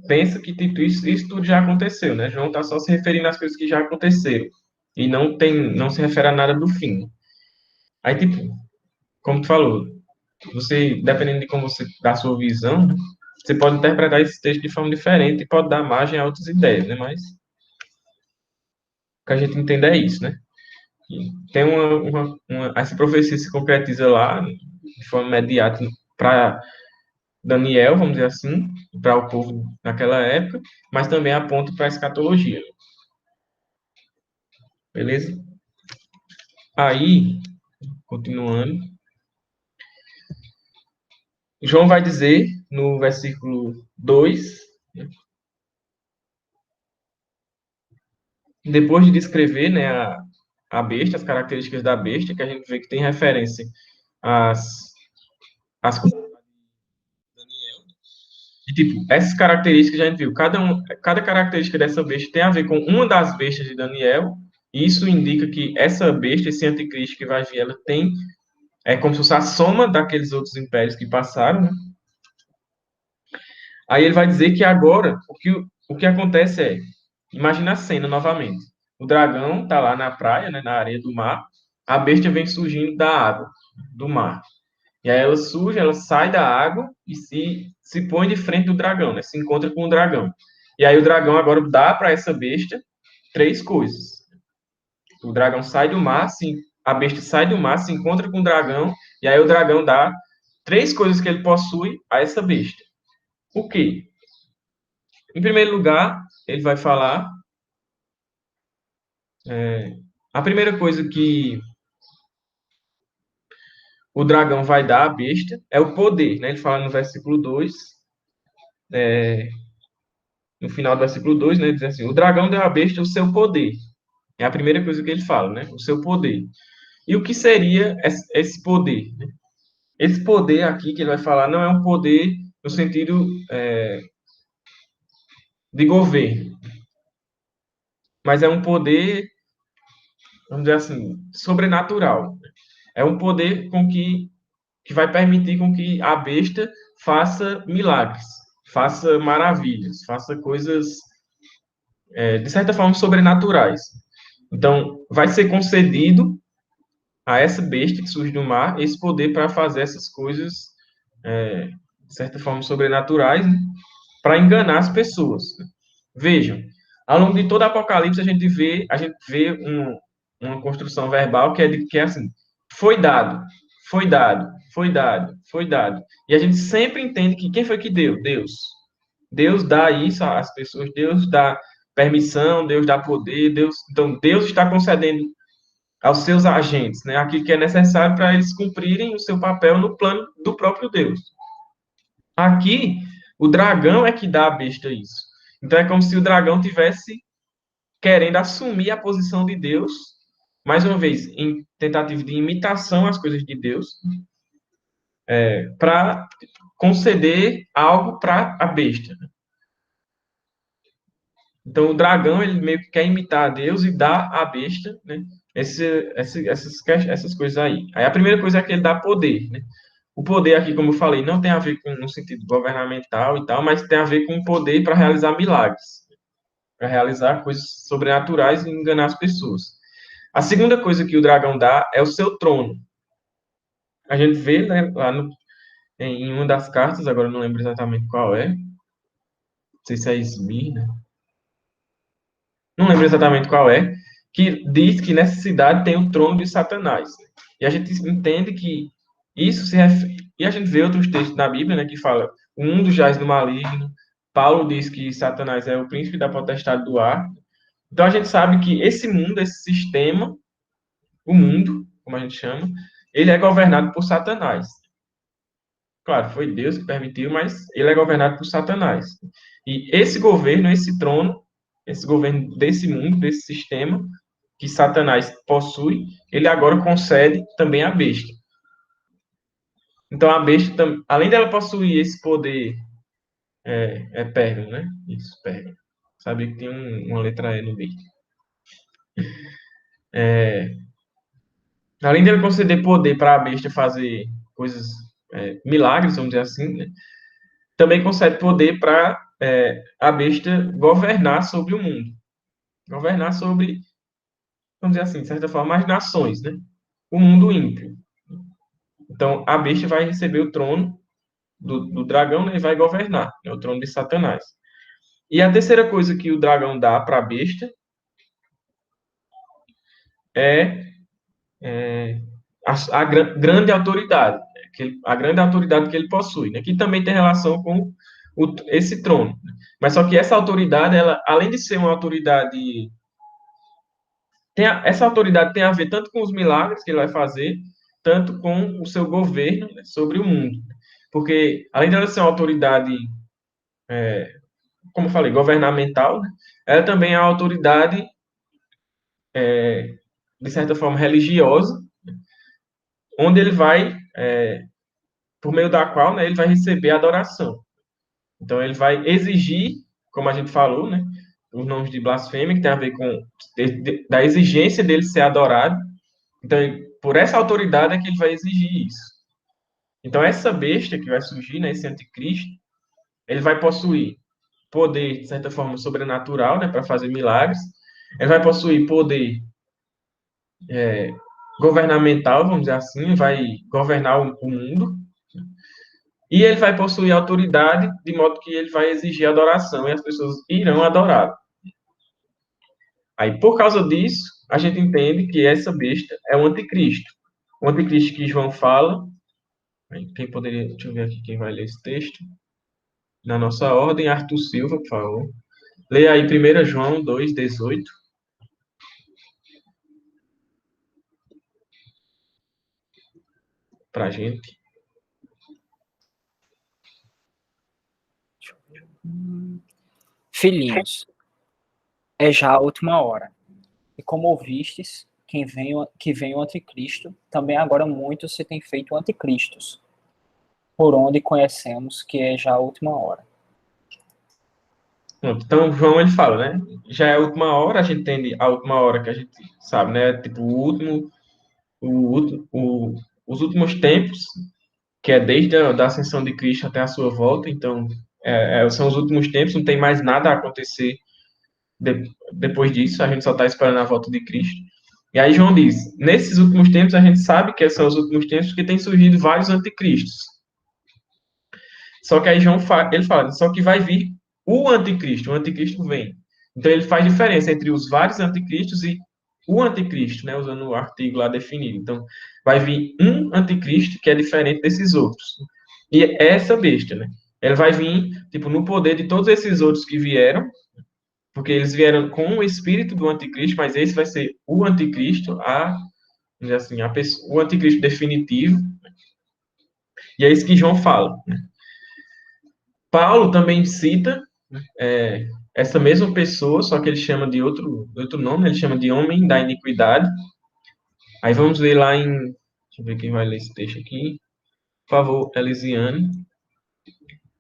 A: pensa que tipo, isso tudo já aconteceu, né? João está só se referindo às coisas que já aconteceram e não se refere a nada do fim. Aí, tipo, como tu falou, você, dependendo de como você dá a sua visão, né, você pode interpretar esse texto de forma diferente e pode dar margem a outras ideias, né? Mas o que a gente entende é isso, né? E tem essa profecia se concretiza lá de forma imediata para Daniel, vamos dizer assim, para o povo naquela época, mas também aponta para a escatologia. Beleza? Aí, continuando, João vai dizer no versículo 2, né, depois de descrever, né, a besta, as características da besta, que a gente vê que tem referência às coisas de Daniel. E, tipo, essas características a gente viu, cada característica dessa besta tem a ver com uma das bestas de Daniel, e isso indica que essa besta, esse anticristo que vai vir, ela tem, é como se fosse a soma daqueles outros impérios que passaram, né? Aí ele vai dizer que agora, o que acontece é, imagina a cena novamente, o dragão está lá na praia, né, na areia do mar, a besta vem surgindo da água, do mar. E aí ela surge, ela sai da água e se põe de frente do dragão, né? Se encontra com o dragão. E aí o dragão agora dá para essa besta três coisas. O dragão sai do mar, a besta sai do mar, se encontra com o dragão, e aí o dragão dá três coisas que ele possui a essa besta. O quê? Em primeiro lugar, ele vai falar a primeira coisa que o dragão vai dar à besta é o poder, né? Ele fala no versículo 2, no final do versículo 2, né? Diz assim: o dragão deu à besta o seu poder. É a primeira coisa que ele fala, né? O seu poder. E o que seria esse poder? Né? Esse poder aqui que ele vai falar não é um poder no sentido de governo, mas é um poder, vamos dizer assim, sobrenatural. É um poder que vai permitir com que a besta faça milagres, faça maravilhas, faça coisas, de certa forma, sobrenaturais. Então, vai ser concedido a essa besta que surge do mar esse poder para fazer essas coisas, de certa forma, sobrenaturais, né? Para enganar as pessoas. Vejam, ao longo de todo o Apocalipse a gente vê uma construção verbal que é assim, foi dado, foi dado, foi dado, foi dado. E a gente sempre entende que quem foi que deu? Deus. Deus dá isso às pessoas, Deus dá permissão, Deus dá poder, então Deus está concedendo aos seus agentes, né, aquilo que é necessário para eles cumprirem o seu papel no plano do próprio Deus. Aqui, o dragão é que dá à besta isso. Então é como se o dragão tivesse querendo assumir a posição de Deus, mais uma vez, em tentativa de imitação às coisas de Deus, para conceder algo para a besta. Então o dragão ele meio que quer imitar a Deus e dá à besta, né, essas coisas aí. Aí a primeira coisa é que ele dá poder, né? O poder aqui, como eu falei, não tem a ver com no sentido governamental e tal, mas tem a ver com o poder para realizar milagres, para realizar coisas sobrenaturais e enganar as pessoas. A segunda coisa que o dragão dá é o seu trono. A gente vê, né, lá em uma das cartas, agora eu não lembro exatamente qual é, não sei se é Esmirna, não lembro exatamente qual é, que diz que nessa cidade tem o trono de Satanás. E a gente entende que isso se refere. E a gente vê outros textos na Bíblia, né, que fala o mundo jaz no maligno. Paulo diz que Satanás é o príncipe da potestade do ar. Então a gente sabe que esse mundo, esse sistema, o mundo, como a gente chama, ele é governado por Satanás. Claro, foi Deus que permitiu, mas ele é governado por Satanás. E esse governo, esse trono, esse governo desse mundo, desse sistema que Satanás possui, ele agora concede também à besta. Então a besta, além dela possuir esse poder, é Pérgamo, né? Isso, Pérgamo. Sabia que tem uma letra E no meio. Além dele conceder poder para a besta fazer coisas, milagres, vamos dizer assim, né? Também concede poder para a besta governar sobre o mundo. Governar sobre, vamos dizer assim, de certa forma, as nações, né? O mundo ímpio. Então, a besta vai receber o trono do dragão, né, e vai governar, né, o trono de Satanás. E a terceira coisa que o dragão dá para a besta é grande autoridade, né, a grande autoridade que ele possui, né, que também tem relação com esse trono. Mas só que essa autoridade, ela, além de ser uma autoridade, essa autoridade tem a ver tanto com os milagres que ele vai fazer, tanto com o seu governo, né, sobre o mundo. Porque, além dela ser uma autoridade, como eu falei, governamental, né, ela também é uma autoridade, de certa forma, religiosa, onde ele vai, por meio da qual, né, ele vai receber adoração. Então, ele vai exigir, como a gente falou, né, os nomes de blasfêmia, que tem a ver com da exigência dele ser adorado. Então, por essa autoridade é que ele vai exigir isso. Então, essa besta que vai surgir, né, esse anticristo, ele vai possuir poder, de certa forma, sobrenatural, né, para fazer milagres. Ele vai possuir poder governamental, vamos dizer assim, vai governar o mundo. E ele vai possuir autoridade, de modo que ele vai exigir adoração e as pessoas irão adorá-lo. Aí, por causa disso, a gente entende que essa besta é o anticristo. O anticristo que João fala. Quem poderia. Deixa eu ver aqui quem vai ler esse texto. Na nossa ordem, Arthur Silva, por favor. Leia aí 1 João 2,18. Para a gente.
G: Filhinhos, é já a última hora. E como ouvistes, que vem o anticristo, também agora muitos se têm feito anticristos, por onde conhecemos que é já a última hora.
A: Então, João, ele fala, né? Já é a última hora, a gente entende a última hora que a gente sabe, né? Tipo, os últimos tempos, que é desde da ascensão de Cristo até a sua volta. Então, são os últimos tempos, não tem mais nada a acontecer depois disso, a gente só está esperando a volta de Cristo. E aí João diz, nesses últimos tempos, a gente sabe que são os últimos tempos porque tem surgido vários anticristos. Só que aí João ele fala, só que vai vir o anticristo vem. Então ele faz diferença entre os vários anticristos e o anticristo, né, usando o artigo lá definido. Então, vai vir um anticristo que é diferente desses outros. E é essa besta, né? Ela vai vir, tipo, no poder de todos esses outros que vieram, porque eles vieram com o espírito do anticristo, mas esse vai ser o anticristo, assim, o anticristo definitivo. E é isso que João fala, né? Paulo também cita essa mesma pessoa, só que ele chama de outro nome, ele chama de homem da iniquidade. Aí vamos ler lá em. Deixa eu ver quem vai ler esse texto aqui. Por favor, Elisiane.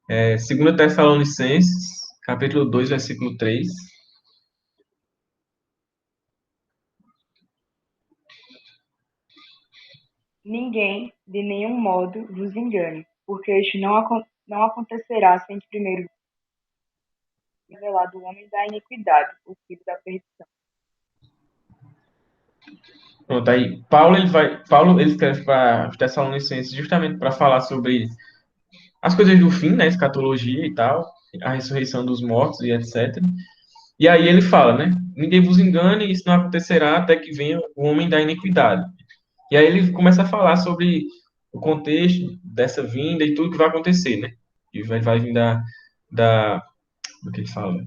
A: 2 Tessalonicenses, capítulo 2, versículo 3.
H: Ninguém, de nenhum modo, vos engane, porque isto não acontecerá sem que primeiro revelado o homem da iniquidade, o filho da perdição.
A: Pronto, aí Paulo ele escreve para os Tessalonicenses justamente para falar sobre as coisas do fim, né, escatologia e tal, a ressurreição dos mortos e etc. E aí ele fala, né, ninguém vos engane, isso não acontecerá até que venha o homem da iniquidade. E aí ele começa a falar sobre o contexto dessa vinda e tudo que vai acontecer, né? E vai vir do que ele fala,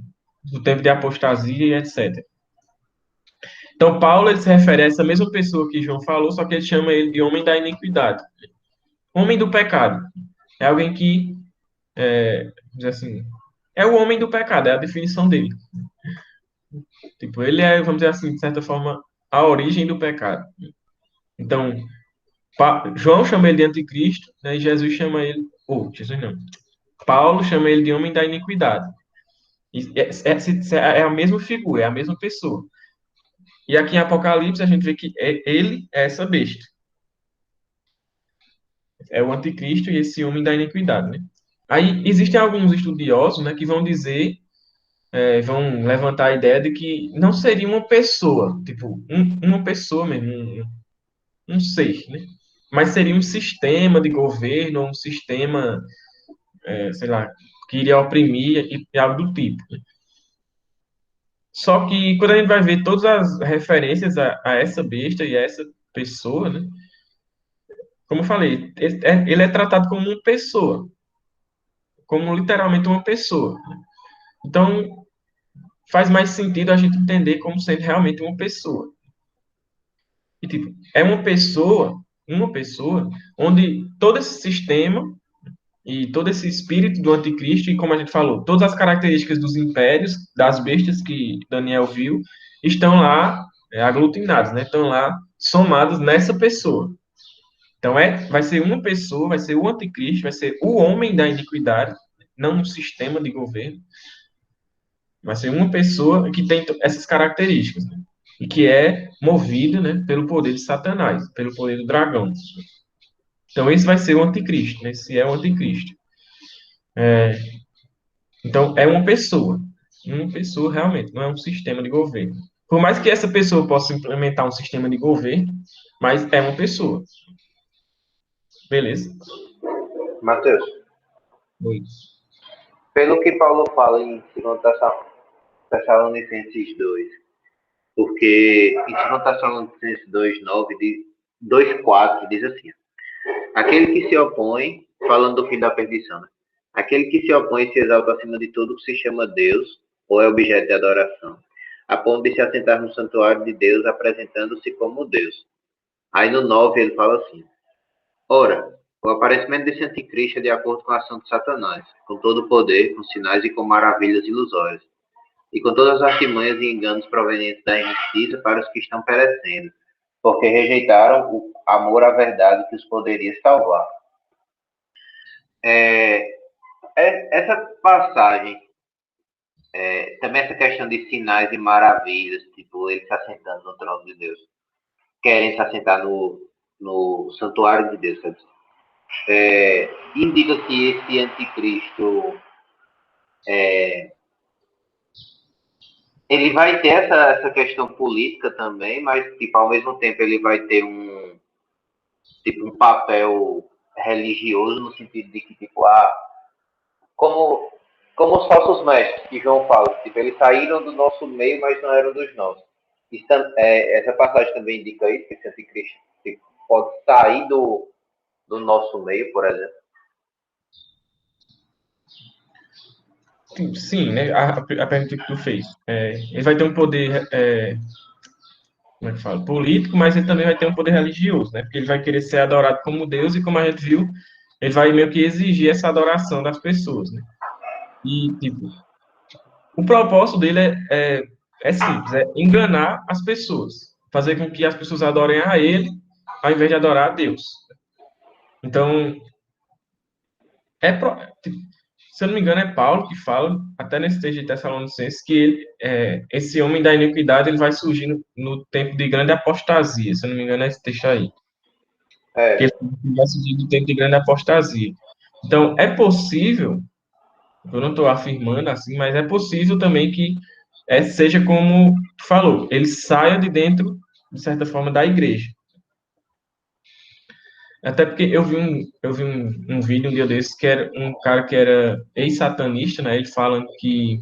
A: do tempo de apostasia e etc. Então, Paulo ele se refere a essa mesma pessoa que João falou, só que ele chama ele de homem da iniquidade. Homem do pecado. É alguém que, vamos dizer assim, é o homem do pecado, é a definição dele. Tipo, ele é, vamos dizer assim, de certa forma, a origem do pecado. Então, João chama ele de anticristo, né, e Jesus chama ele, Jesus não, Paulo chama ele de homem da iniquidade. É a mesma figura, é a mesma pessoa. E aqui em Apocalipse a gente vê que ele é essa besta. É o anticristo e esse homem da iniquidade, né? Aí existem alguns estudiosos, né, que vão dizer, vão levantar a ideia de que não seria uma pessoa, tipo, uma pessoa mesmo, um ser, né? Mas seria um sistema de governo, um sistema, sei lá, que iria oprimir e algo do tipo. Só que quando a gente vai ver todas as referências a essa besta e a essa pessoa, né? Como eu falei, ele é tratado como uma pessoa, como literalmente uma pessoa. Então, faz mais sentido a gente entender como sendo realmente uma pessoa. E, tipo, é uma pessoa, onde todo esse sistema e todo esse espírito do anticristo, e como a gente falou, todas as características dos impérios, das bestas que Daniel viu, estão lá aglutinadas, né? Estão lá somados nessa pessoa. Então, vai ser uma pessoa, vai ser o anticristo, vai ser o homem da iniquidade, não um sistema de governo. Vai ser uma pessoa que tem essas características, né? E que é movida, né, pelo poder de Satanás, pelo poder do dragão. Então, esse vai ser o anticristo, né? Esse é o anticristo. Então, é uma pessoa realmente, não é um sistema de governo. Por mais que essa pessoa possa implementar um sistema de governo, mas é uma pessoa. Beleza?
C: Mateus,
A: Oi.
C: pelo que Paulo fala em 2 Tessalonicenses 2, porque em 2 Tessalonicenses 2, 9, 2, 4, diz assim: aquele que se opõe, falando do fim da perdição, né? Aquele que se opõe e se exalta acima de tudo que se chama Deus, ou é objeto de adoração, a ponto de se assentar no santuário de Deus, apresentando-se como Deus. Aí no 9 ele fala assim: ora, o aparecimento desse anticristo é de acordo com a ação de Satanás, com todo o poder, com sinais e com maravilhas ilusórias, e com todas as artimanhas e enganos provenientes da injustiça para os que estão perecendo, porque rejeitaram o amor à verdade que os poderia salvar. Essa passagem, também essa questão de sinais e maravilhas, tipo, ele se assentando no trono de Deus, querem se assentar no santuário de Deus, quer dizer, indica que esse anticristo ele vai ter essa questão política também, mas tipo, ao mesmo tempo ele vai ter um papel religioso, no sentido de que, tipo, como, como os falsos mestres, que João fala, tipo, eles saíram do nosso meio, mas não eram dos nossos. Isso, essa passagem também indica isso, que esse anticristo tipo, pode sair do nosso meio, por exemplo.
A: Sim, né? A pergunta que tu fez. Ele vai ter um poder, como é que fala? Político, mas ele também vai ter um poder religioso, né? Porque ele vai querer ser adorado como Deus e, como a gente viu, ele vai meio que exigir essa adoração das pessoas, né? E, tipo, o propósito dele é simples, é enganar as pessoas, fazer com que as pessoas adorem a ele, ao invés de adorar a Deus. Então, tipo, se eu não me engano, é Paulo que fala, até nesse texto de Tessalonicenses, que esse homem da iniquidade ele vai surgir no tempo de grande apostasia. Se eu não me engano, é esse texto aí. Que ele vai surgir no tempo de grande apostasia. Então, é possível, eu não estou afirmando assim, mas é possível também que seja como tu falou, ele saia de dentro, de certa forma, da igreja. Até porque eu vi um vídeo um dia desses que era um cara que era ex-satanista, né? Ele falando que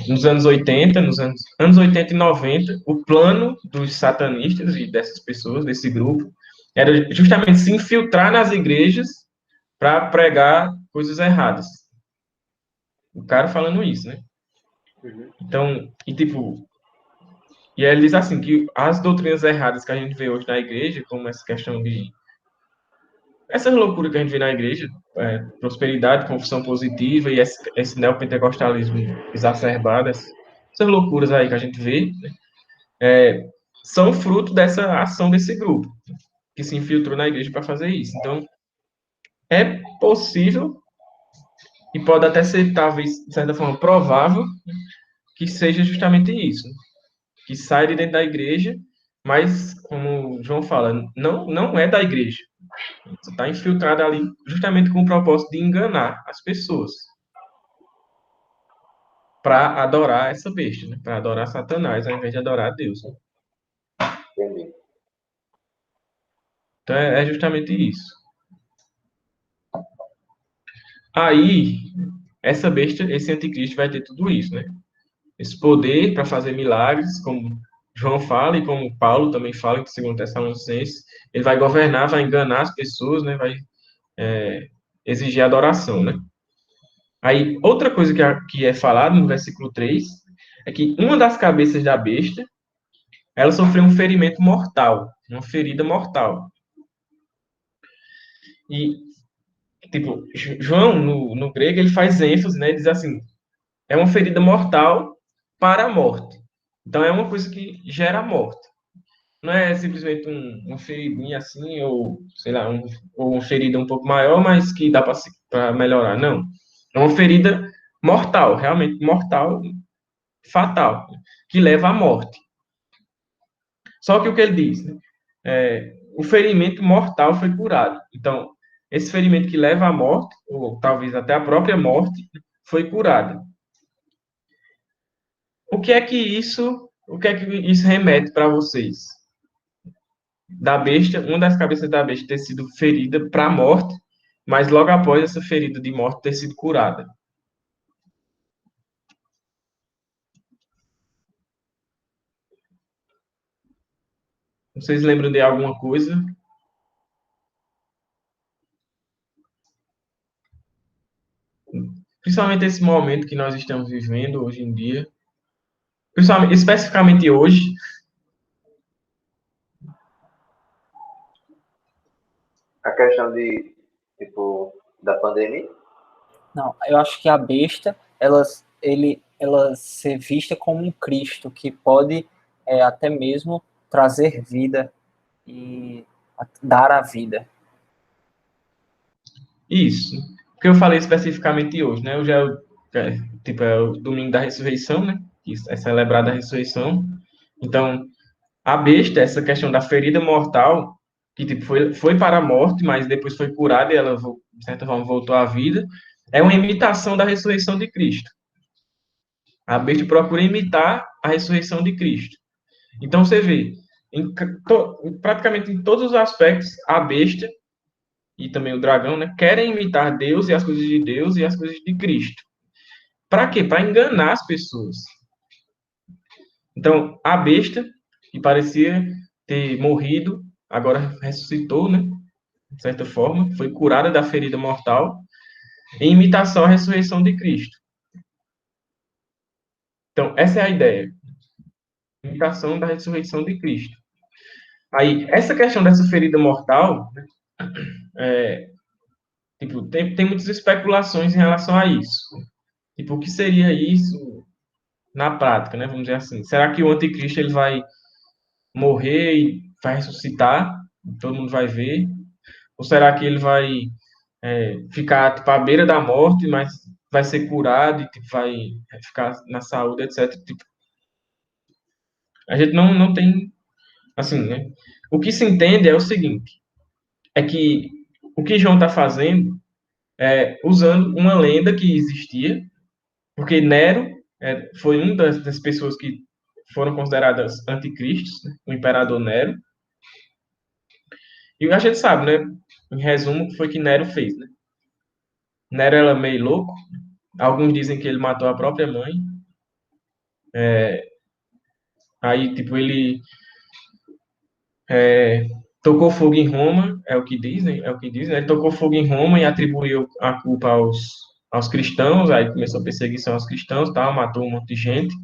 A: nos anos 80, nos anos 80 e 90, o plano dos satanistas e dessas pessoas, desse grupo, era justamente se infiltrar nas igrejas para pregar coisas erradas. O cara falando isso, né? Então, e aí ele diz assim, que as doutrinas erradas que a gente vê hoje na igreja, como essa questão de essas loucuras que a gente vê na igreja, prosperidade, confissão positiva e esse neopentecostalismo exacerbado, essas loucuras aí que a gente vê, né, são fruto dessa ação desse grupo. que se infiltrou na igreja para fazer isso. Então, é possível e pode até ser, talvez, de certa forma, provável que seja justamente isso, que sai de dentro da igreja, mas, como o João fala, não é da igreja. Está infiltrado ali justamente com o propósito de enganar as pessoas para adorar essa besta, né? Para adorar Satanás, ao invés de adorar a Deus. Né?
C: Entendi.
A: Então, é justamente isso. Aí, essa besta, esse anticristo vai ter tudo isso, né? Esse poder para fazer milagres, como João fala e como Paulo também fala, em 2 Tessalonicenses, ele vai governar, vai enganar as pessoas, né? Vai exigir adoração, né? Aí, outra coisa que é falado no versículo 3 é que uma das cabeças da besta, ela sofreu um ferimento mortal, uma ferida mortal. E, tipo, João, no grego, ele faz ênfase, né? Ele diz assim, é uma ferida mortal para a morte. Então, é uma coisa que gera a morte. Não é simplesmente uma feridinha assim, ou, sei lá, ou uma ferida um pouco maior, mas que dá para melhorar. Não. É uma ferida mortal, realmente mortal, fatal, que leva à morte. Só que o que ele diz, né? O ferimento mortal foi curado. Então, esse ferimento que leva à morte, ou talvez até a própria morte, foi curado. O que é que isso remete para vocês? Da besta, uma das cabeças da besta ter sido ferida para a morte, mas logo após essa ferida de morte ter sido curada. Vocês lembram de alguma coisa? Principalmente esse momento que nós estamos vivendo hoje em dia. Principalmente, especificamente hoje.
C: A questão tipo, da pandemia?
G: Não, eu acho que a besta, ela ser vista como um Cristo que pode até mesmo trazer vida e dar a vida.
A: Isso. Porque eu falei especificamente hoje, né? Hoje é o domingo da ressurreição, né? Que é celebrada a ressurreição. Então, a besta, essa questão da ferida mortal, que tipo, foi para a morte, mas depois foi curada e ela, de certa forma, voltou à vida, é uma imitação da ressurreição de Cristo. A besta procura imitar a ressurreição de Cristo. Então, você vê, praticamente em todos os aspectos, a besta e também o dragão, né, querem imitar Deus e as coisas de Deus e as coisas de Cristo. Para quê? Para enganar as pessoas. Então, a besta, que parecia ter morrido, agora ressuscitou, né? De certa forma, foi curada da ferida mortal, em imitação à ressurreição de Cristo. Então, essa é a ideia. Imitação da ressurreição de Cristo. Aí, essa questão dessa ferida mortal, né, tipo, tem muitas especulações em relação a isso. Tipo, o que seria isso na prática, né? Vamos dizer assim. Será que o anticristo ele vai morrer e vai ressuscitar? Todo mundo vai ver? Ou será que ele vai ficar tipo, à beira da morte, mas vai ser curado e tipo, vai ficar na saúde, etc. Tipo, a gente não tem, assim, né? O que se entende é o seguinte, é que o que João está fazendo é usando uma lenda que existia, porque Nero foi uma das pessoas que foram consideradas anticristos, né? O imperador Nero. E a gente sabe, né? Em resumo, o que foi que Nero fez, né? Nero era meio louco. Alguns dizem que ele matou a própria mãe. Aí, tipo, ele tocou fogo em Roma, é o que dizem, né? Ele tocou fogo em Roma e atribuiu a culpa aos cristãos, aí começou a perseguição aos cristãos, tal, matou um monte de gente.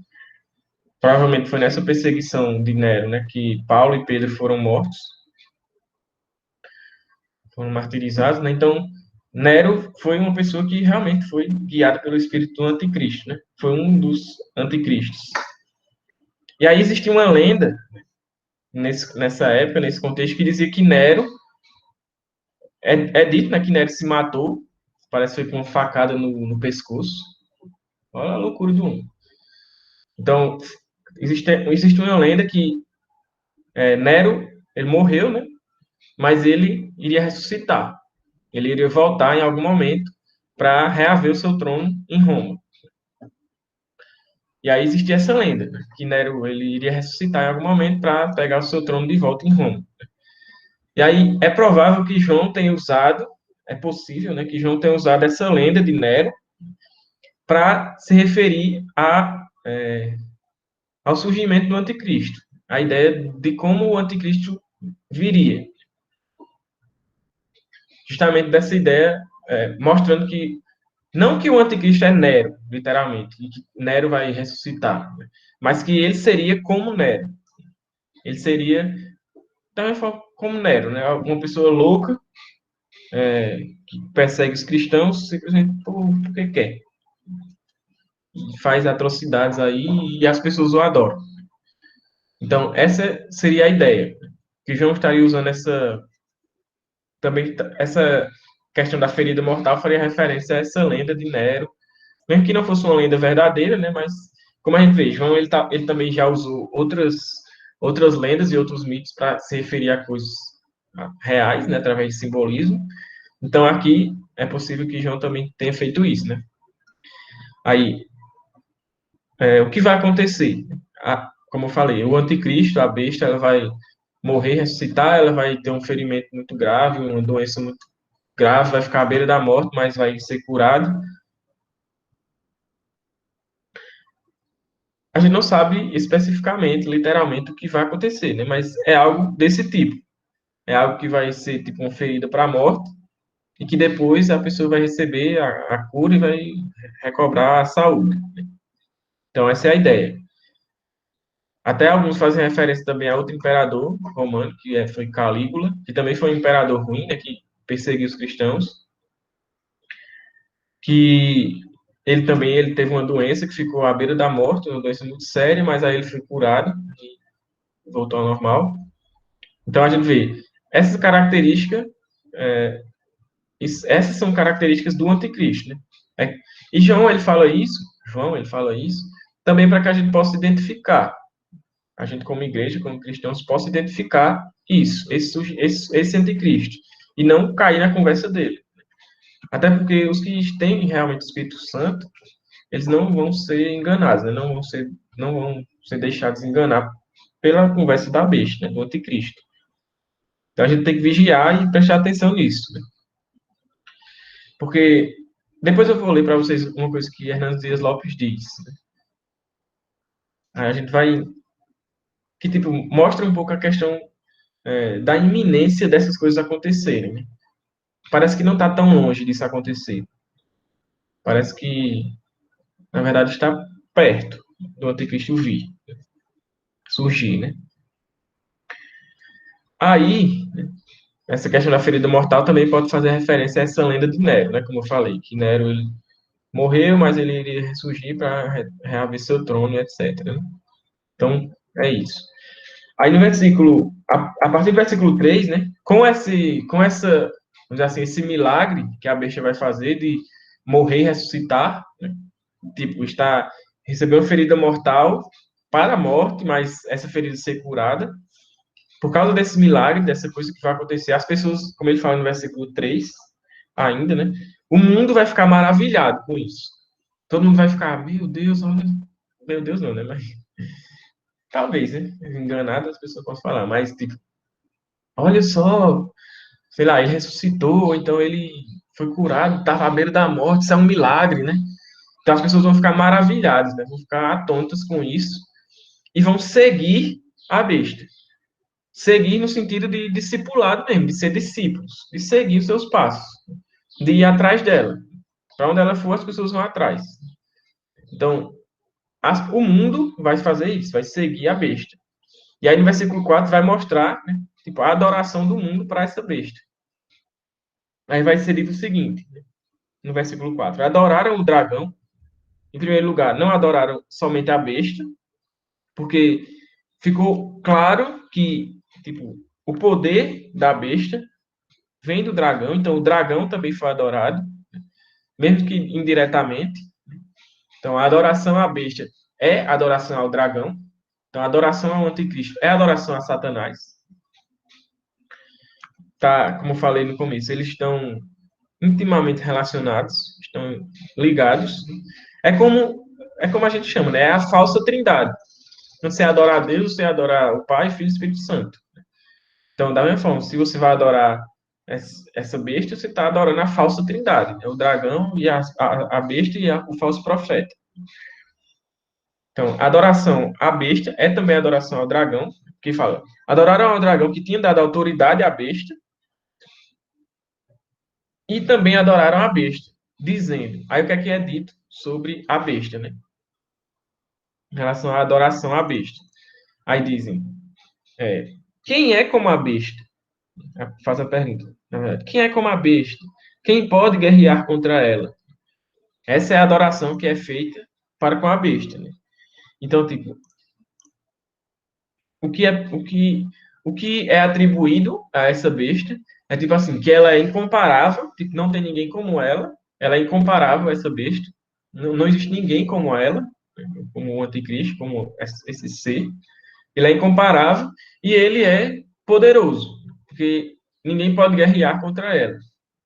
A: Provavelmente foi nessa perseguição de Nero, né, que Paulo e Pedro foram mortos, foram martirizados, né? Então, Nero foi uma pessoa que realmente foi guiada pelo espírito do anticristo, né? Foi um dos anticristos. E aí existia uma lenda nessa época, nesse contexto, que dizia que Nero, é dito, né, que Nero se matou, parece que foi com uma facada no pescoço. Olha a loucura do mundo. Então, existe uma lenda que Nero, ele morreu, né, mas ele iria ressuscitar. Ele iria voltar em algum momento para reaver o seu trono em Roma. E aí existia essa lenda, né, que Nero ele iria ressuscitar em algum momento para pegar o seu trono de volta em Roma. E aí é provável que João tenha usado, é possível, né, que João tenha usado essa lenda de Nero para se referir ao surgimento do anticristo, a ideia de como o anticristo viria. Justamente dessa ideia, mostrando que não que o anticristo é Nero, literalmente, e que Nero vai ressuscitar, né, mas que ele seria como Nero. Ele seria também como Nero, né? Uma pessoa louca que persegue os cristãos simplesmente porque quer. E faz atrocidades aí e as pessoas o adoram. Então, essa seria a ideia. Que João estaria usando essa questão da ferida mortal faria referência a essa lenda de Nero, mesmo que não fosse uma lenda verdadeira, né? Mas como a gente vê, João ele também já usou outras lendas e outros mitos para se referir a coisas reais, né? Através de simbolismo. Então aqui é possível que João também tenha feito isso, né? Aí, o que vai acontecer? Como eu falei, o anticristo, a besta, ela vai morrer, ressuscitar, ela vai ter um ferimento muito grave, uma doença muito grave, vai ficar à beira da morte, mas vai ser curado. A gente não sabe especificamente, literalmente, o que vai acontecer, né? Mas é algo desse tipo. É algo que vai ser tipo uma ferida para a morte e que depois a pessoa vai receber a cura e vai recobrar a saúde. Então, essa é a ideia. Até alguns fazem referência também a outro imperador romano, foi Calígula, que também foi um imperador ruim, né, que perseguiu os cristãos, que ele teve uma doença que ficou à beira da morte, uma doença muito séria, mas aí ele foi curado e voltou ao normal. Então a gente vê essas características, essas são características do anticristo, né? E João ele fala isso também para que a gente possa identificar, a gente como igreja, como cristãos, possa identificar esse anticristo e não cair na conversa dele. Até porque os que têm realmente o Espírito Santo, eles não vão ser enganados, né? Não vão ser deixados enganar pela conversa da besta, né? Do anticristo. Então a gente tem que vigiar e prestar atenção nisso, né? Porque depois eu vou ler para vocês uma coisa que Hernando Dias Lopes diz, né? Aí a gente vai que tipo mostra um pouco a questão da iminência dessas coisas acontecerem, né? Parece que não está tão longe disso acontecer. Parece que, na verdade, está perto do anticristo surgir, né? Aí, essa questão da ferida mortal também pode fazer referência a essa lenda de Nero, né? Como eu falei, que Nero ele morreu, mas ele iria ressurgir para reaver seu trono, etc. Né? Então, é isso. Aí no versículo, a partir do versículo 3, né? Vamos dizer assim, esse milagre que a besta vai fazer de morrer e ressuscitar, né? Tipo, receber uma ferida mortal para a morte, mas essa ferida ser curada. Por causa desse milagre, dessa coisa que vai acontecer, as pessoas, como ele fala no versículo 3, ainda, né? O mundo vai ficar maravilhado com isso. Todo mundo vai ficar, meu Deus, olha. Meu Deus, não, né? Mas talvez, né? Enganado as pessoas possam falar, mas, tipo, olha só, sei lá, ele ressuscitou, então ele foi curado, estava à beira da morte, isso é um milagre, né? Então as pessoas vão ficar maravilhadas, né? Vão ficar atônitas com isso e vão seguir a besta. Seguir no sentido de discipulado mesmo, de ser discípulos, de seguir os seus passos, de ir atrás dela. Para onde ela for, as pessoas vão atrás. Então, o mundo vai fazer isso, vai seguir a besta. E aí no versículo 4 vai mostrar, né, tipo, a adoração do mundo para essa besta. Aí vai ser dito o seguinte, né, no versículo 4: adoraram o dragão. Em primeiro lugar, não adoraram somente a besta, porque ficou claro que, tipo, o poder da besta vem do dragão, então o dragão também foi adorado, mesmo que indiretamente. Então, a adoração à besta é adoração ao dragão. Então, a adoração ao anticristo é adoração a Satanás. Tá, como eu falei no começo, eles estão intimamente relacionados, estão ligados. É como a gente chama, né? É a falsa trindade. Quando você adora a Deus, você adora o Pai, Filho e Espírito Santo. Então, da mesma forma, se você vai adorar essa besta, você está adorando a falsa trindade. É o dragão e a besta e o falso profeta. Então, a adoração à besta é também a adoração ao dragão, que fala, adoraram ao dragão que tinha dado autoridade à besta, e também adoraram a besta, dizendo, aí o que é dito sobre a besta, né? Em relação à adoração à besta. Aí dizem, quem é como a besta? Faz a pergunta. Quem é como a besta? Quem pode guerrear contra ela? Essa é a adoração que é feita para com a besta, né? Então, tipo, o que é atribuído a essa besta é tipo assim, que ela é incomparável, tipo, não tem ninguém como ela é incomparável, essa besta, não existe ninguém como ela, como o anticristo, como esse ser, ele é incomparável e ele é poderoso, porque ninguém pode guerrear contra ela,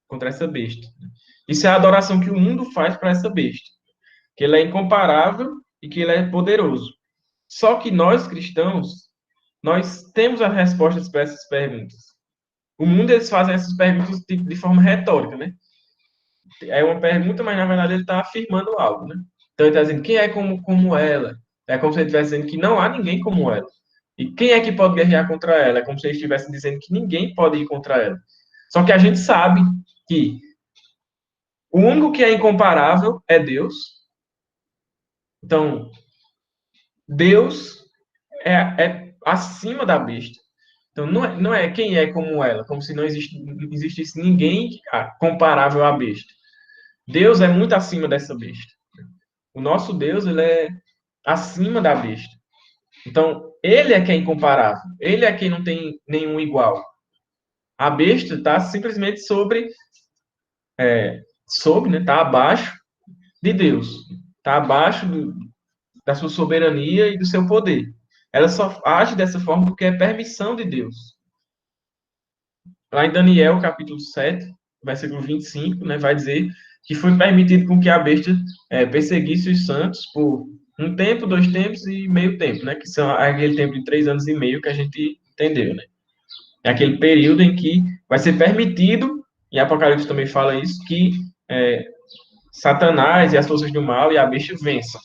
A: contra essa besta. Isso é a adoração que o mundo faz para essa besta, que ele é incomparável e que ele é poderoso. Só que nós, cristãos, nós temos as respostas para essas perguntas. O mundo, eles fazem essas perguntas de forma retórica, né? É uma pergunta, mas na verdade ele está afirmando algo, né? Então ele está dizendo, quem é como ela? É como se ele estivesse dizendo que não há ninguém como ela. E quem é que pode guerrear contra ela? É como se ele estivesse dizendo que ninguém pode ir contra ela. Só que a gente sabe que o único que é incomparável é Deus. Então, Deus é acima da besta. Então, não é quem é como ela, como se não existisse ninguém comparável à besta. Deus é muito acima dessa besta. O nosso Deus, ele é acima da besta. Então, ele é quem é incomparável. Ele é quem não tem nenhum igual. A besta está simplesmente sobre, né? Está abaixo de Deus. Está abaixo da sua soberania e do seu poder. Ela só age dessa forma porque é permissão de Deus. Lá em Daniel, capítulo 7, versículo 25, né, vai dizer que foi permitido com que a besta perseguisse os santos por um tempo, 2 tempos e meio tempo, né, que são aquele tempo de 3 anos e meio que a gente entendeu, né. É aquele período em que vai ser permitido, e Apocalipse também fala isso, que Satanás e as forças do mal e a besta vençam.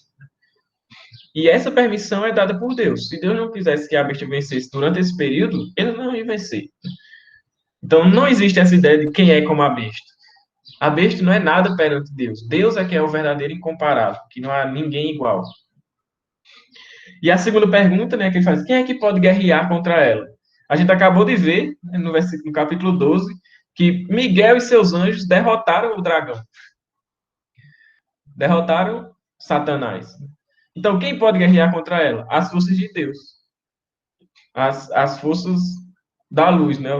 A: E essa permissão é dada por Deus. Se Deus não quisesse que a besta vencesse durante esse período, ele não ia vencer. Então, não existe essa ideia de quem é como a besta. A besta não é nada perante Deus. Deus é que é o verdadeiro incomparável, que não há ninguém igual. E a segunda pergunta, né, que ele faz, quem é que pode guerrear contra ela? A gente acabou de ver, né, no capítulo 12, que Miguel e seus anjos derrotaram o dragão. Derrotaram Satanás. Então, quem pode guerrear contra ela? As forças de Deus. As forças da luz, né?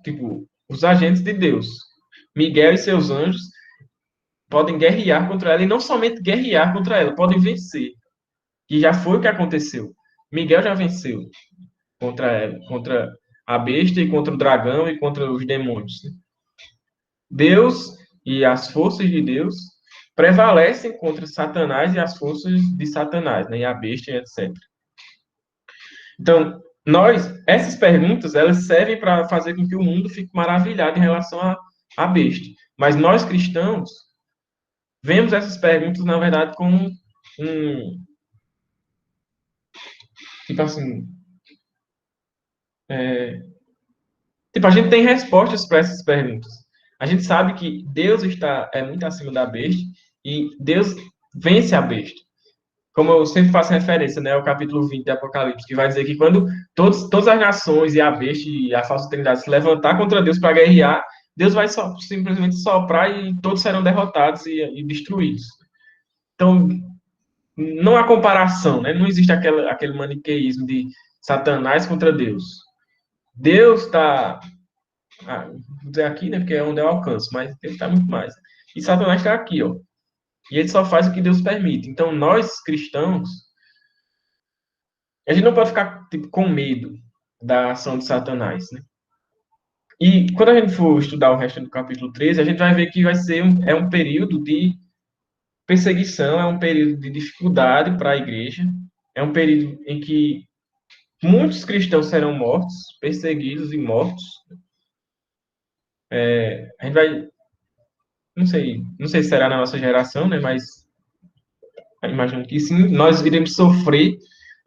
A: Tipo, os agentes de Deus. Miguel e seus anjos podem guerrear contra ela, e não somente guerrear contra ela, podem vencer. Que já foi o que aconteceu. Miguel já venceu contra ela, contra a besta e contra o dragão e contra os demônios. Deus e as forças de Deus prevalecem contra Satanás e as forças de Satanás, né? E a besta e etc. Então, essas perguntas, elas servem para fazer com que o mundo fique maravilhado em relação à besta. Mas nós, cristãos, vemos essas perguntas, na verdade, como tipo assim, tipo, a gente tem respostas para essas perguntas. A gente sabe que Deus é muito acima da besta e Deus vence a besta. Como eu sempre faço referência, né, ao capítulo 20 de Apocalipse, que vai dizer que quando todas as nações e a besta e a falsa trindade se levantar contra Deus para guerrear, Deus vai simplesmente soprar e todos serão derrotados e destruídos. Então, não há comparação, né? Não existe aquele maniqueísmo de Satanás contra Deus. Deus está, vou dizer aqui, né, porque é onde eu alcanço, mas Deus está muito mais. E Satanás está aqui, ó. E ele só faz o que Deus permite. Então, nós, cristãos, a gente não pode ficar tipo, com medo da ação de Satanás, né? E quando a gente for estudar o resto do capítulo 13, a gente vai ver que vai ser é um período de perseguição, é um período de dificuldade para a igreja, é um período em que muitos cristãos serão mortos, perseguidos e mortos. A gente vai, não sei se será na nossa geração, né? Mas imagino que sim, nós iremos sofrer,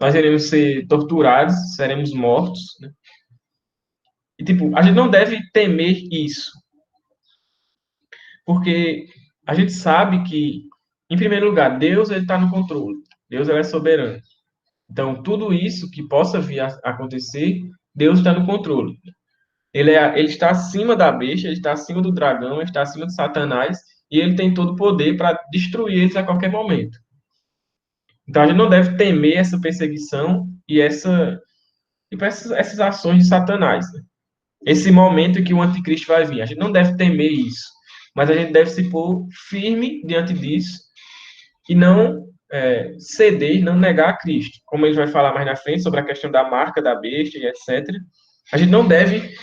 A: nós iremos ser torturados, seremos mortos, né? E tipo, a gente não deve temer isso, porque a gente sabe que, em primeiro lugar, Deus ele está no controle, Deus ele é soberano. Então, tudo isso que possa vir a acontecer, Deus está no controle. Ele está acima da besta, ele está acima do dragão, ele está acima de Satanás, e ele tem todo o poder para destruir eles a qualquer momento. Então, a gente não deve temer essa perseguição e essas ações de Satanás, né? Esse momento em que o anticristo vai vir. A gente não deve temer isso, mas a gente deve se pôr firme diante disso e não ceder, não negar a Cristo. Como ele vai falar mais na frente sobre a questão da marca da besta e etc. A gente não deve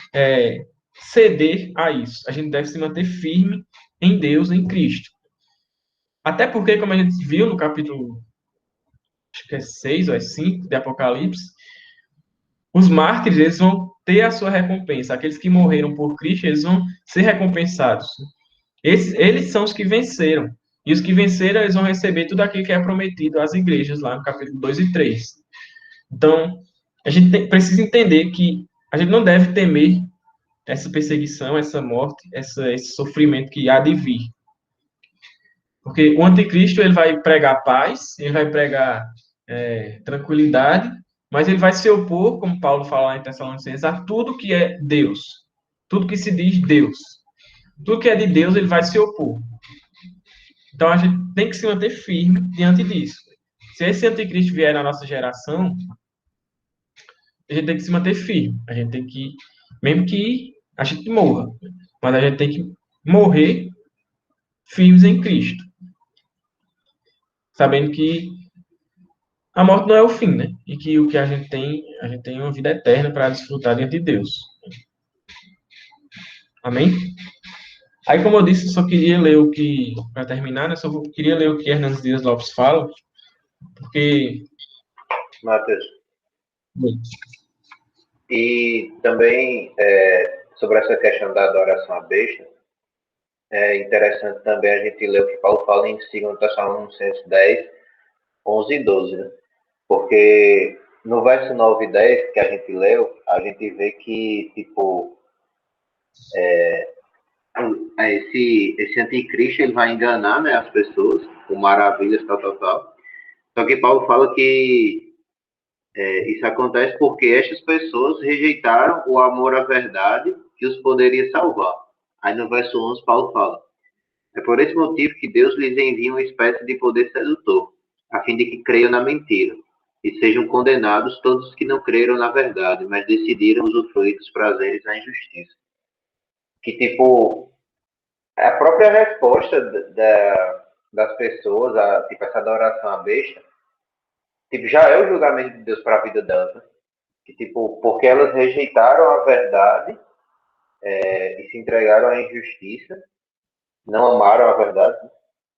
A: ceder a isso. A gente deve se manter firme em Deus, em Cristo. Até porque, como a gente viu no capítulo, acho que é 6 ou é 5 de Apocalipse, os mártires, eles vão ter a sua recompensa. Aqueles que morreram por Cristo, eles vão ser recompensados. Eles são os que venceram. E os que venceram, eles vão receber tudo aquilo que é prometido às igrejas, lá no capítulo 2 e 3. Então, a gente precisa entender que a gente não deve temer essa perseguição, essa morte, esse sofrimento que há de vir. Porque o anticristo, ele vai pregar paz, ele vai pregar tranquilidade, mas ele vai se opor, como Paulo fala lá em Tessalonicenses, a tudo que é Deus. Tudo que se diz Deus. Tudo que é de Deus, ele vai se opor. Então, a gente tem que se manter firme diante disso. Se esse anticristo vier na nossa geração, a gente tem que se manter firme. A gente tem que, mesmo que a gente morra, mas a gente tem que morrer firmes em Cristo. Sabendo que a morte não é o fim, né? E que o que a gente tem uma vida eterna para desfrutar diante de Deus. Amém? Aí, como eu disse, eu só queria ler o que, para terminar, né? Só queria ler o que Hernandes Dias Lopes fala, porque...
C: Matheus. E também, sobre essa questão da adoração à besta, é interessante também a gente ler o que Paulo fala em 2 Tessalonicenses 10, 11 e 12, né? Porque no verso 9 e 10 que a gente leu, a gente vê que, tipo, esse anticristo ele vai enganar, né, as pessoas com maravilhas, tal, tal, tal. Só que Paulo fala que isso acontece porque estas pessoas rejeitaram o amor à verdade que os poderia salvar. Aí no verso 11 Paulo fala: é por esse motivo que Deus lhes envia uma espécie de poder sedutor, a fim de que creiam na mentira, e sejam condenados todos os que não creram na verdade, mas decidiram usufruir dos prazeres da injustiça. Que, tipo, a própria resposta das pessoas, tipo, essa adoração à besta, tipo, já é o julgamento de Deus para a vida delas, né? Que, tipo, porque elas rejeitaram a verdade e se entregaram à injustiça, não amaram a verdade, né?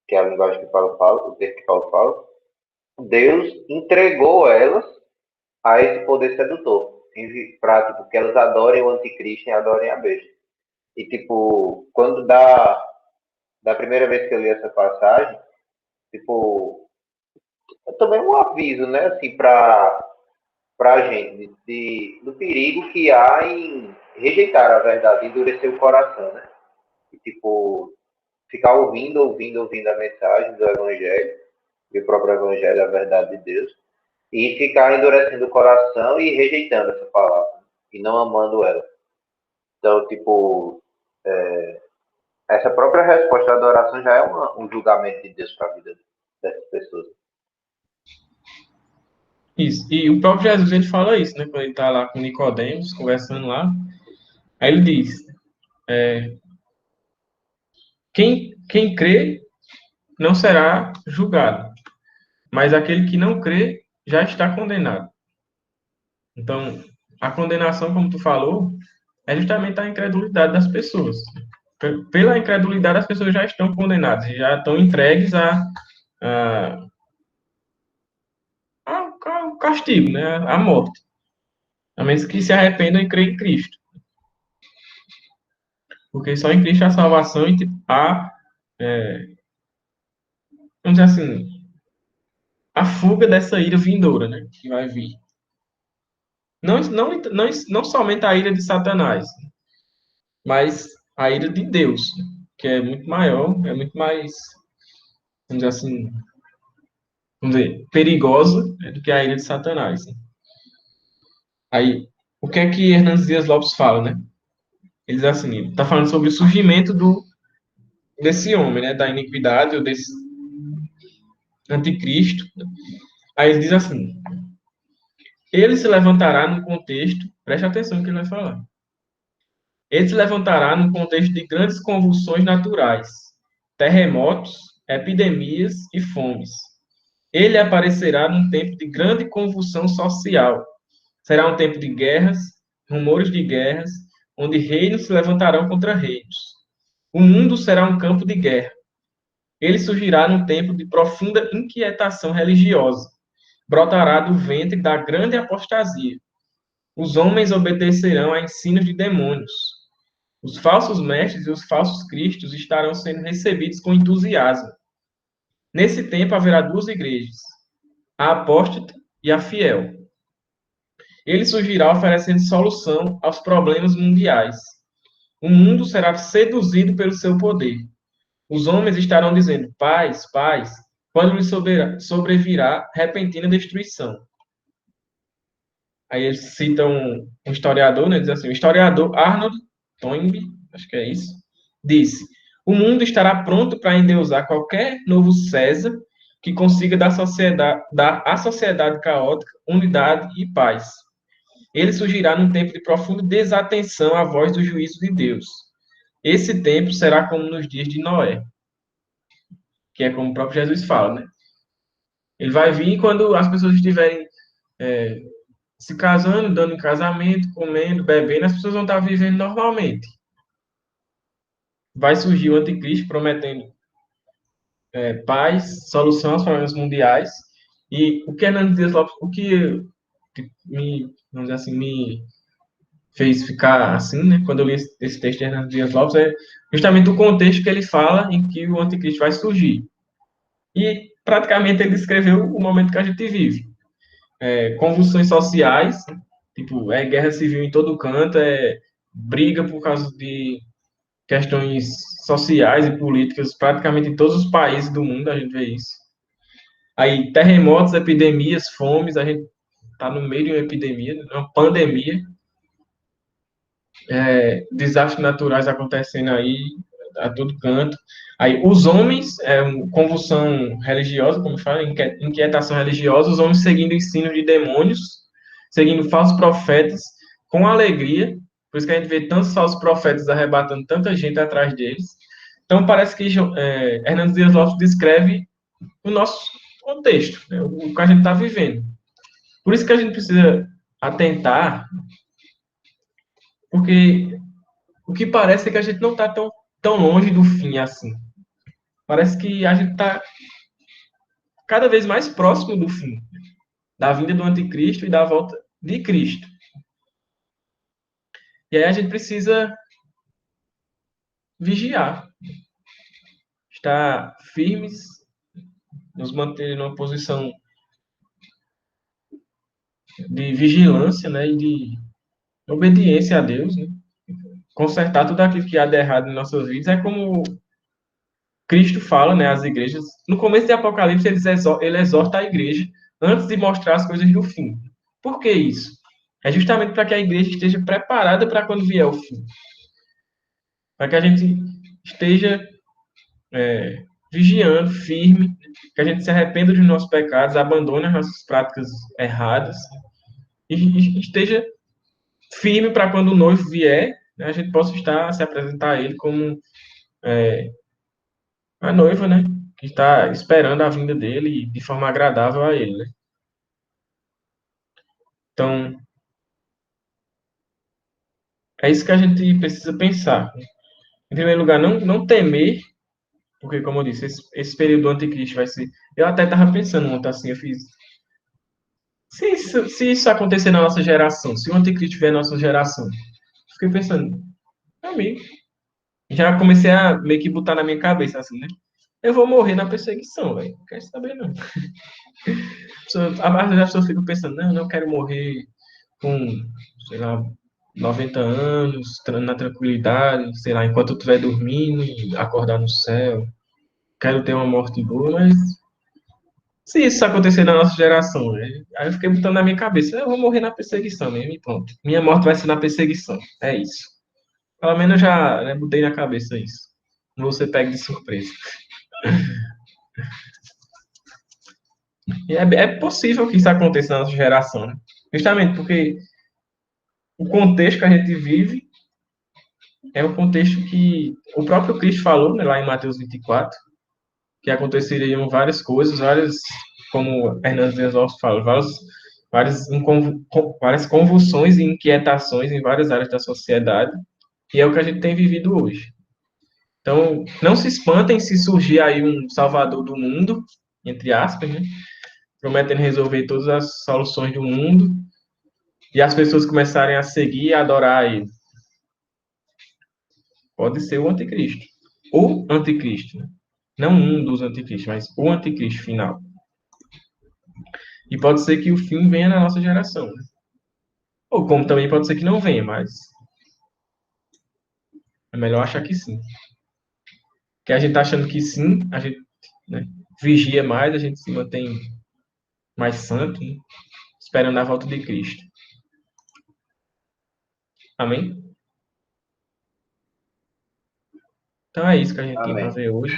C: Que é a linguagem que Paulo fala, o texto que Paulo fala, Deus entregou elas a esse poder sedutor, para, tipo, que elas adorem o anticristo e adorem a besta. E, tipo, quando da primeira vez que eu li essa passagem, tipo, é também um aviso, né, assim, para a gente, do perigo que há em rejeitar a verdade, endurecer o coração, né? E, tipo, ficar ouvindo a mensagem do Evangelho, do próprio Evangelho, a verdade de Deus, e ficar endurecendo o coração e rejeitando essa palavra, e não amando ela. Então, tipo, essa própria resposta à adoração já é um julgamento de Deus para a vida dessas pessoas.
A: Isso. E o próprio Jesus, ele fala isso, né? Quando ele está lá com Nicodemos, conversando lá. Aí ele diz, quem crê não será julgado, mas aquele que não crê já está condenado. Então, a condenação, como tu falou, é justamente a incredulidade das pessoas. Pela incredulidade, as pessoas já estão condenadas, já estão entregues a- ao castigo, né? À morte. A menos que se arrependam e creem em Cristo. Porque só em Cristo há salvação e tipo, vamos dizer assim, a fuga dessa ira vindoura, né? Que vai vir. Não somente a ira de Satanás, mas a ira de Deus, que é muito maior, é muito mais, vamos dizer assim, vamos dizer, perigosa, né, do que a ira de Satanás. Aí, o que é que Hernandes Dias Lopes fala, né? Ele diz assim, ele está falando sobre o surgimento desse homem, né? Da iniquidade, ou desse anticristo. Aí ele diz assim, ele se levantará no contexto, preste atenção no que ele vai falar. Ele se levantará no contexto de grandes convulsões naturais, terremotos, epidemias e fomes. Ele aparecerá num tempo de grande convulsão social. Será um tempo de guerras, rumores de guerras, onde reinos se levantarão contra reinos. O mundo será um campo de guerra. Ele surgirá num tempo de profunda inquietação religiosa. Brotará do ventre da grande apostasia. Os homens obedecerão a ensinos de demônios. Os falsos mestres e os falsos cristos estarão sendo recebidos com entusiasmo. Nesse tempo haverá duas igrejas, a apóstata e a fiel. Ele surgirá oferecendo solução aos problemas mundiais. O mundo será seduzido pelo seu poder. Os homens estarão dizendo, paz, paz, quando lhe sobrevirá repentina destruição. Aí eles citam um historiador, né, diz assim, o historiador Arnold Toynbee, acho que é isso, disse, o mundo estará pronto para endeusar qualquer novo César que consiga dar à sociedade caótica unidade e paz. Ele surgirá num tempo de profunda desatenção à voz do juízo de Deus. Esse tempo será como nos dias de Noé, que é como o próprio Jesus fala, né? Ele vai vir quando as pessoas estiverem se casando, dando em casamento, comendo, bebendo, as pessoas vão estar vivendo normalmente. Vai surgir o anticristo prometendo paz, solução aos problemas mundiais. E o que Hernandes Dias Lopes, o que me, vamos dizer assim, me fez ficar assim, né, quando eu li esse texto de Hernandes Dias Lopes, é justamente o contexto que ele fala em que o anticristo vai surgir. E praticamente ele descreveu o momento que a gente vive. Convulsões sociais, tipo, guerra civil em todo canto, briga por causa de questões sociais e políticas, praticamente em todos os países do mundo a gente vê isso. Aí, terremotos, epidemias, fomes, a gente está no meio de uma epidemia, uma pandemia, desastres naturais acontecendo aí a todo canto. Aí, os homens, convulsão religiosa, como fala, inquietação religiosa, os homens seguindo ensinos de demônios, seguindo falsos profetas, com alegria, por isso que a gente vê tantos falsos profetas arrebatando tanta gente atrás deles. Então, parece que Hernandes Dias Lopes descreve o nosso contexto, né, o que a gente está vivendo. Por isso que a gente precisa atentar, porque o que parece é que a gente não está tão longe do fim assim. Parece que a gente está cada vez mais próximo do fim, da vinda do anticristo e da volta de Cristo. E aí a gente precisa vigiar, estar firmes, nos manter numa posição de vigilância, né, e de obediência a Deus, né? Consertar tudo aquilo que há de errado em nossas vidas. É como Cristo fala, né, às igrejas. No começo de Apocalipse, ele exorta a igreja antes de mostrar as coisas do fim. Por que isso? É justamente para que a igreja esteja preparada para quando vier o fim. Para que a gente esteja vigiando, firme, que a gente se arrependa dos nossos pecados, abandone as nossas práticas erradas e esteja firme para quando o noivo vier, né, a gente possa se apresentar a ele como a noiva, né, que está esperando a vinda dele de forma agradável a ele, né? Então, é isso que a gente precisa pensar. Em primeiro lugar, não temer, porque, como eu disse, esse período do anticristo vai ser. Eu até estava pensando ontem assim, eu fiz. Se isso acontecer na nossa geração, se o anticristo vier na nossa geração, fiquei pensando, amigo, já comecei a meio que botar na minha cabeça assim, né? Eu vou morrer na perseguição, velho. Não quero saber, não. A maioria das pessoas ficam pensando, não, não quero morrer com, sei lá, 90 anos, na tranquilidade, sei lá, enquanto eu estiver dormindo e acordar no céu. Quero ter uma morte boa, mas se isso acontecer na nossa geração, né? Aí eu fiquei botando na minha cabeça, eu vou morrer na perseguição mesmo e pronto. Minha morte vai ser na perseguição. É isso. Pelo menos eu já, né, botei na cabeça isso. Não vou ser pego de surpresa. E é possível que isso aconteça na nossa geração, né? Justamente porque o contexto que a gente vive é o contexto que o próprio Cristo falou, né, lá em Mateus 24, que aconteceriam várias coisas, como Hernandes Dias Lopes fala, várias convulsões e inquietações em várias áreas da sociedade, e é o que a gente tem vivido hoje. Então, não se espantem se surgir aí um salvador do mundo, entre aspas, né, prometendo resolver todas as soluções do mundo, e as pessoas começarem a seguir e adorar ele. Pode ser o anticristo. O anticristo, né? Não um dos anticristos, mas o anticristo final. E pode ser que o fim venha na nossa geração, né? Ou como também pode ser que não venha, mas é melhor achar que sim. Porque a gente tá achando que sim, a gente, né, vigia mais, a gente se mantém mais santo, né, esperando a volta de Cristo. Amém? Então é isso que a gente tem para
C: Amém.
A: ver hoje.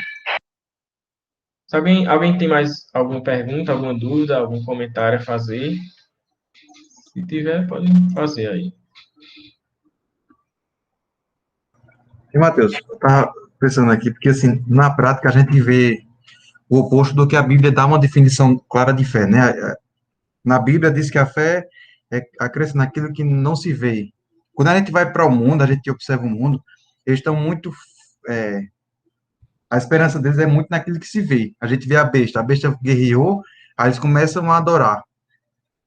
A: Se alguém tem mais alguma pergunta, alguma dúvida, algum comentário a fazer, se tiver, pode fazer aí.
I: E, Matheus, eu estava pensando aqui, porque, assim, na prática a gente vê o oposto do que a Bíblia dá uma definição clara de fé, né? Na Bíblia diz que a fé é acreditar naquilo que não se vê. Quando a gente vai para o mundo, a gente observa o mundo, eles estão muito... a esperança deles é muito naquilo que se vê. A gente vê a besta guerreou, aí eles começam a adorar.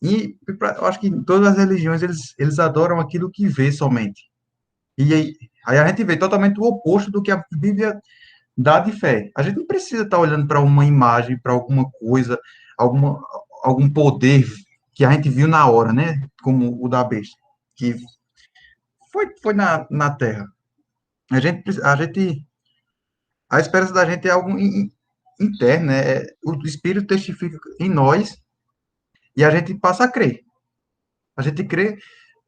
I: E eu acho que em todas as religiões eles adoram aquilo que vê somente. E aí a gente vê totalmente o oposto do que a Bíblia dá de fé. A gente não precisa estar olhando para uma imagem, para alguma coisa, algum poder que a gente viu na hora, né? Como o da besta, que foi na Terra. A esperança da gente é algo interno, né? O Espírito testifica em nós e a gente passa a crer. A gente crê,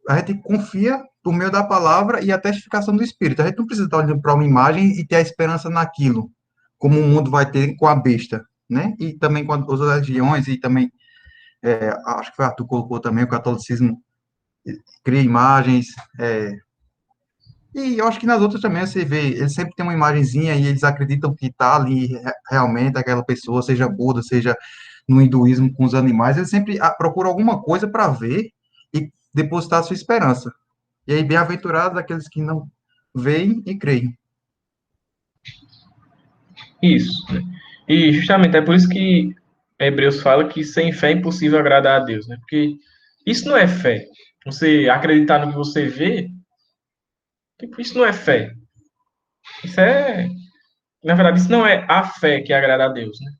I: a gente confia por meio da palavra e a testificação do Espírito. A gente não precisa estar olhando para uma imagem e ter a esperança naquilo, como o mundo vai ter com a besta, né? E também com as outras religiões, e também, acho que foi Arthur colocou também, o catolicismo cria imagens, e eu acho que nas outras também você vê, eles sempre têm uma imagenzinha e eles acreditam que está ali realmente aquela pessoa, seja Buda, seja no hinduísmo com os animais, eles sempre procuram alguma coisa para ver e depositar a sua esperança. E aí, bem-aventurados aqueles que não veem e creem.
A: Isso, né? E justamente é por isso que Hebreus fala que sem fé é impossível agradar a Deus, né? Porque isso não é fé. Você acreditar no que você vê, tipo, isso não é fé. Isso é, na verdade, isso não é a fé que agrada a Deus, né?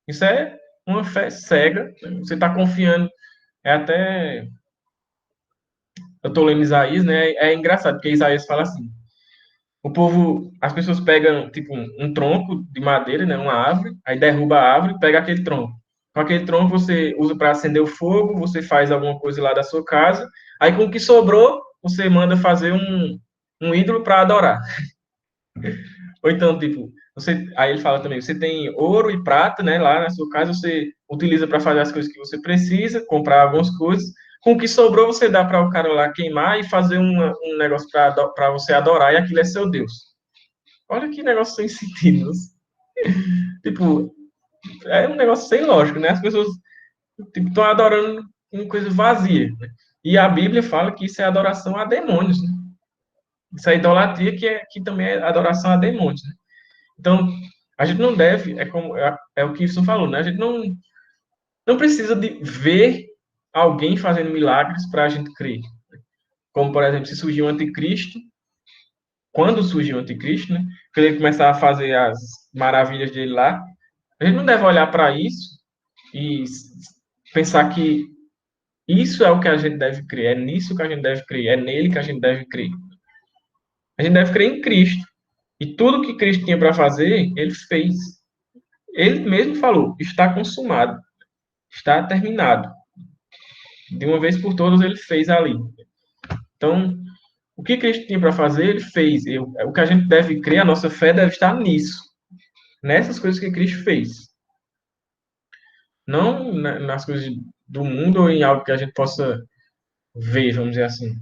A: Isso é uma fé cega, né? Você está confiando, é até, eu estou lendo Isaías, né? É engraçado, porque Isaías fala assim, o povo, as pessoas pegam, tipo, um tronco de madeira, né, uma árvore, aí derruba a árvore e pega aquele tronco. Com aquele tronco você usa para acender o fogo, você faz alguma coisa lá da sua casa, aí com o que sobrou, você manda fazer um ídolo para adorar. Ou então, tipo, Aí ele fala também, você tem ouro e prata, né? Lá na sua casa você utiliza para fazer as coisas que você precisa, comprar algumas coisas. Com o que sobrou, você dá para o cara lá queimar e fazer um negócio para você adorar, e aquilo é seu Deus. Olha que negócio sem sentido. Tipo, é um negócio sem lógica, né? As pessoas estão adorando uma coisa vazia. Né? E a Bíblia fala que isso é adoração a demônios. Né? Isso é idolatria, que também é adoração a demônios. Né? Então, a gente não deve, é o que isso falou, né? A gente não precisa de ver alguém fazendo milagres para a gente crer. Como, por exemplo, se surgiu o anticristo, quando surgiu o anticristo, né? Quando ele começar a fazer as maravilhas dele lá, a gente não deve olhar para isso e pensar que isso é o que a gente deve crer, é nisso que a gente deve crer, é nele que a gente deve crer. A gente deve crer em Cristo. E tudo que Cristo tinha para fazer, ele fez. Ele mesmo falou: está consumado, está terminado. De uma vez por todas, ele fez ali. Então, o que Cristo tinha para fazer, ele fez. O que a gente deve crer, a nossa fé deve estar nisso, nessas coisas que Cristo fez. Não nas coisas do mundo ou em algo que a gente possa ver, vamos dizer assim.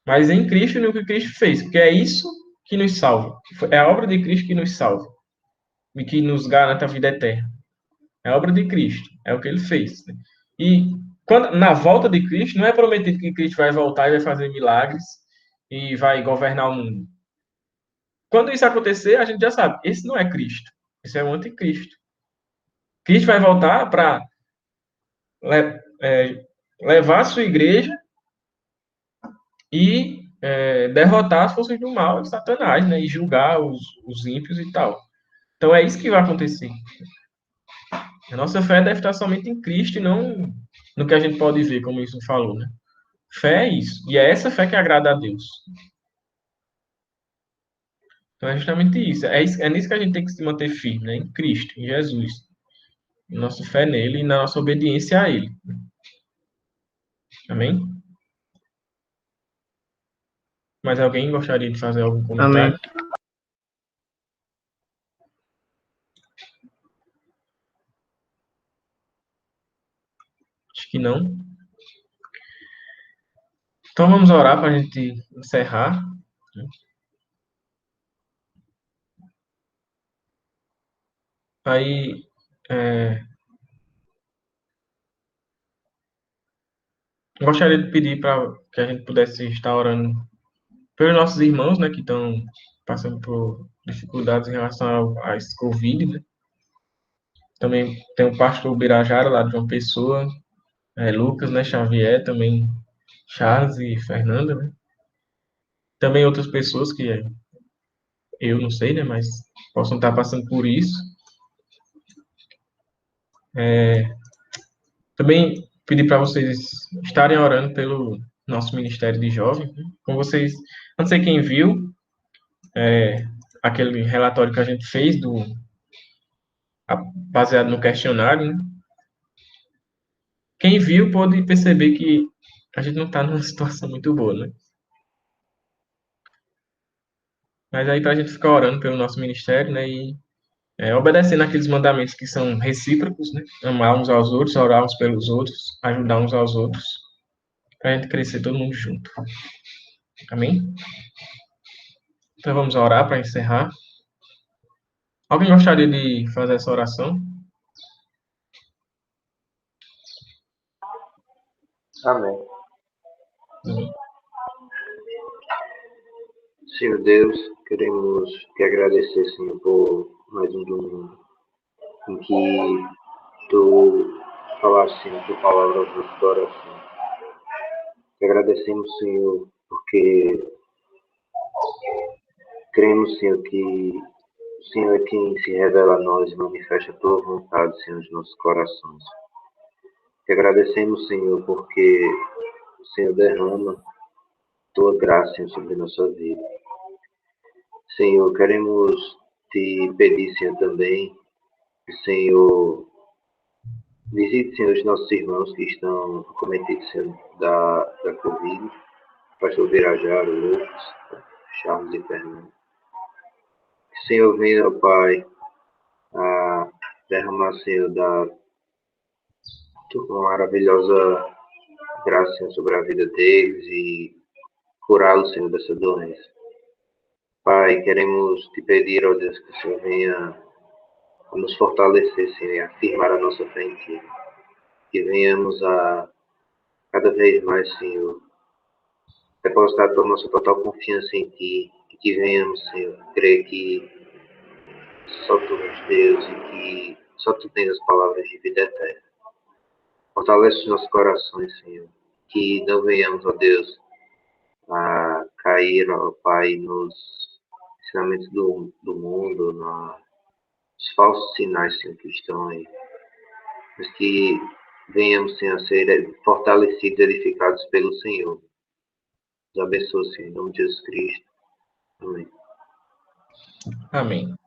A: Mas em Cristo e no que Cristo fez, porque é isso que nos salva. É a obra de Cristo que nos salva e que nos garante a vida eterna. É a obra de Cristo, é o que ele fez. Né? E na volta de Cristo, não é prometido que Cristo vai voltar e vai fazer milagres e vai governar o mundo. Quando isso acontecer, a gente já sabe, esse não é Cristo, esse é o anticristo. Cristo vai voltar para levar a sua igreja e derrotar as forças do mal de Satanás, né? E julgar os ímpios e tal. Então é isso que vai acontecer. A nossa fé deve estar somente em Cristo e não no que a gente pode ver, como isso falou, né? Fé é isso. E é essa fé que agrada a Deus. Então é justamente isso. É nisso que a gente tem que se manter firme, né? Em Cristo, em Jesus. Nossa fé nele e na nossa obediência a ele. Amém? Mas alguém gostaria de fazer algum comentário?
J: Amém.
A: Acho que não. Então vamos orar para a gente encerrar. Aí, gostaria de pedir para que a gente pudesse estar orando pelos nossos irmãos, né, que estão passando por dificuldades em relação a esse Covid, né? Também tem o pastor Birajara, lá de João Pessoa, Lucas, né, Xavier, também Charles e Fernanda, né? Também outras pessoas que eu não sei, né, mas possam estar passando por isso. Também pedir para vocês estarem orando pelo nosso Ministério de Jovens, né? Com vocês, não sei quem viu, aquele relatório que a gente fez baseado no questionário, né? Quem viu pode perceber que a gente não está numa situação muito boa, né? Mas aí para a gente ficar orando pelo nosso ministério, né? E obedecendo aqueles mandamentos que são recíprocos, né? Amar uns aos outros, orar uns pelos outros, ajudar uns aos outros, para a gente crescer todo mundo junto. Amém? Então vamos orar para encerrar. Alguém gostaria de fazer essa oração?
C: Amém.
A: Amém.
C: Senhor Deus, queremos te agradecer, Senhor, por mais um domingo em que tu falaste, Senhor, tua palavra aos nossos corações. Te agradecemos, Senhor, porque cremos, Senhor, que o Senhor é quem se revela a nós e manifesta a tua vontade, Senhor, nos nossos corações. Te agradecemos, Senhor, porque o Senhor derrama tua graça, Senhor, sobre a nossa vida. Senhor, queremos te pedir, Senhor, também, que o Senhor visite, Senhor, os nossos irmãos que estão acometidos, Senhor, da Covid, pastor Birajara, Lucas, Charles e Fernando. Que o Senhor, venha, ó Pai, a derramar, Senhor, da tua maravilhosa graça, Senhor, sobre a vida deles e curá-los, Senhor, dessa doença. Pai, queremos te pedir, ó Deus, que o Senhor venha a nos fortalecer, Senhor, e afirmar a nossa fé em Ti. Que venhamos a, cada vez mais, Senhor, depositar toda a nossa total confiança em Ti. E que venhamos, Senhor, crer que só Tu és Deus e que só Tu tens as palavras de vida eterna. Fortalece os nossos corações, Senhor. Que não venhamos, ó Deus, a cair, ó Pai, nos ensinamentos do mundo, nos falsos sinais, Senhor, que estão aí. Mas que venhamos, Senhor, a ser fortalecidos e edificados pelo Senhor. Nos abençoe, Senhor, em nome de Jesus Cristo. Amém.
A: Amém.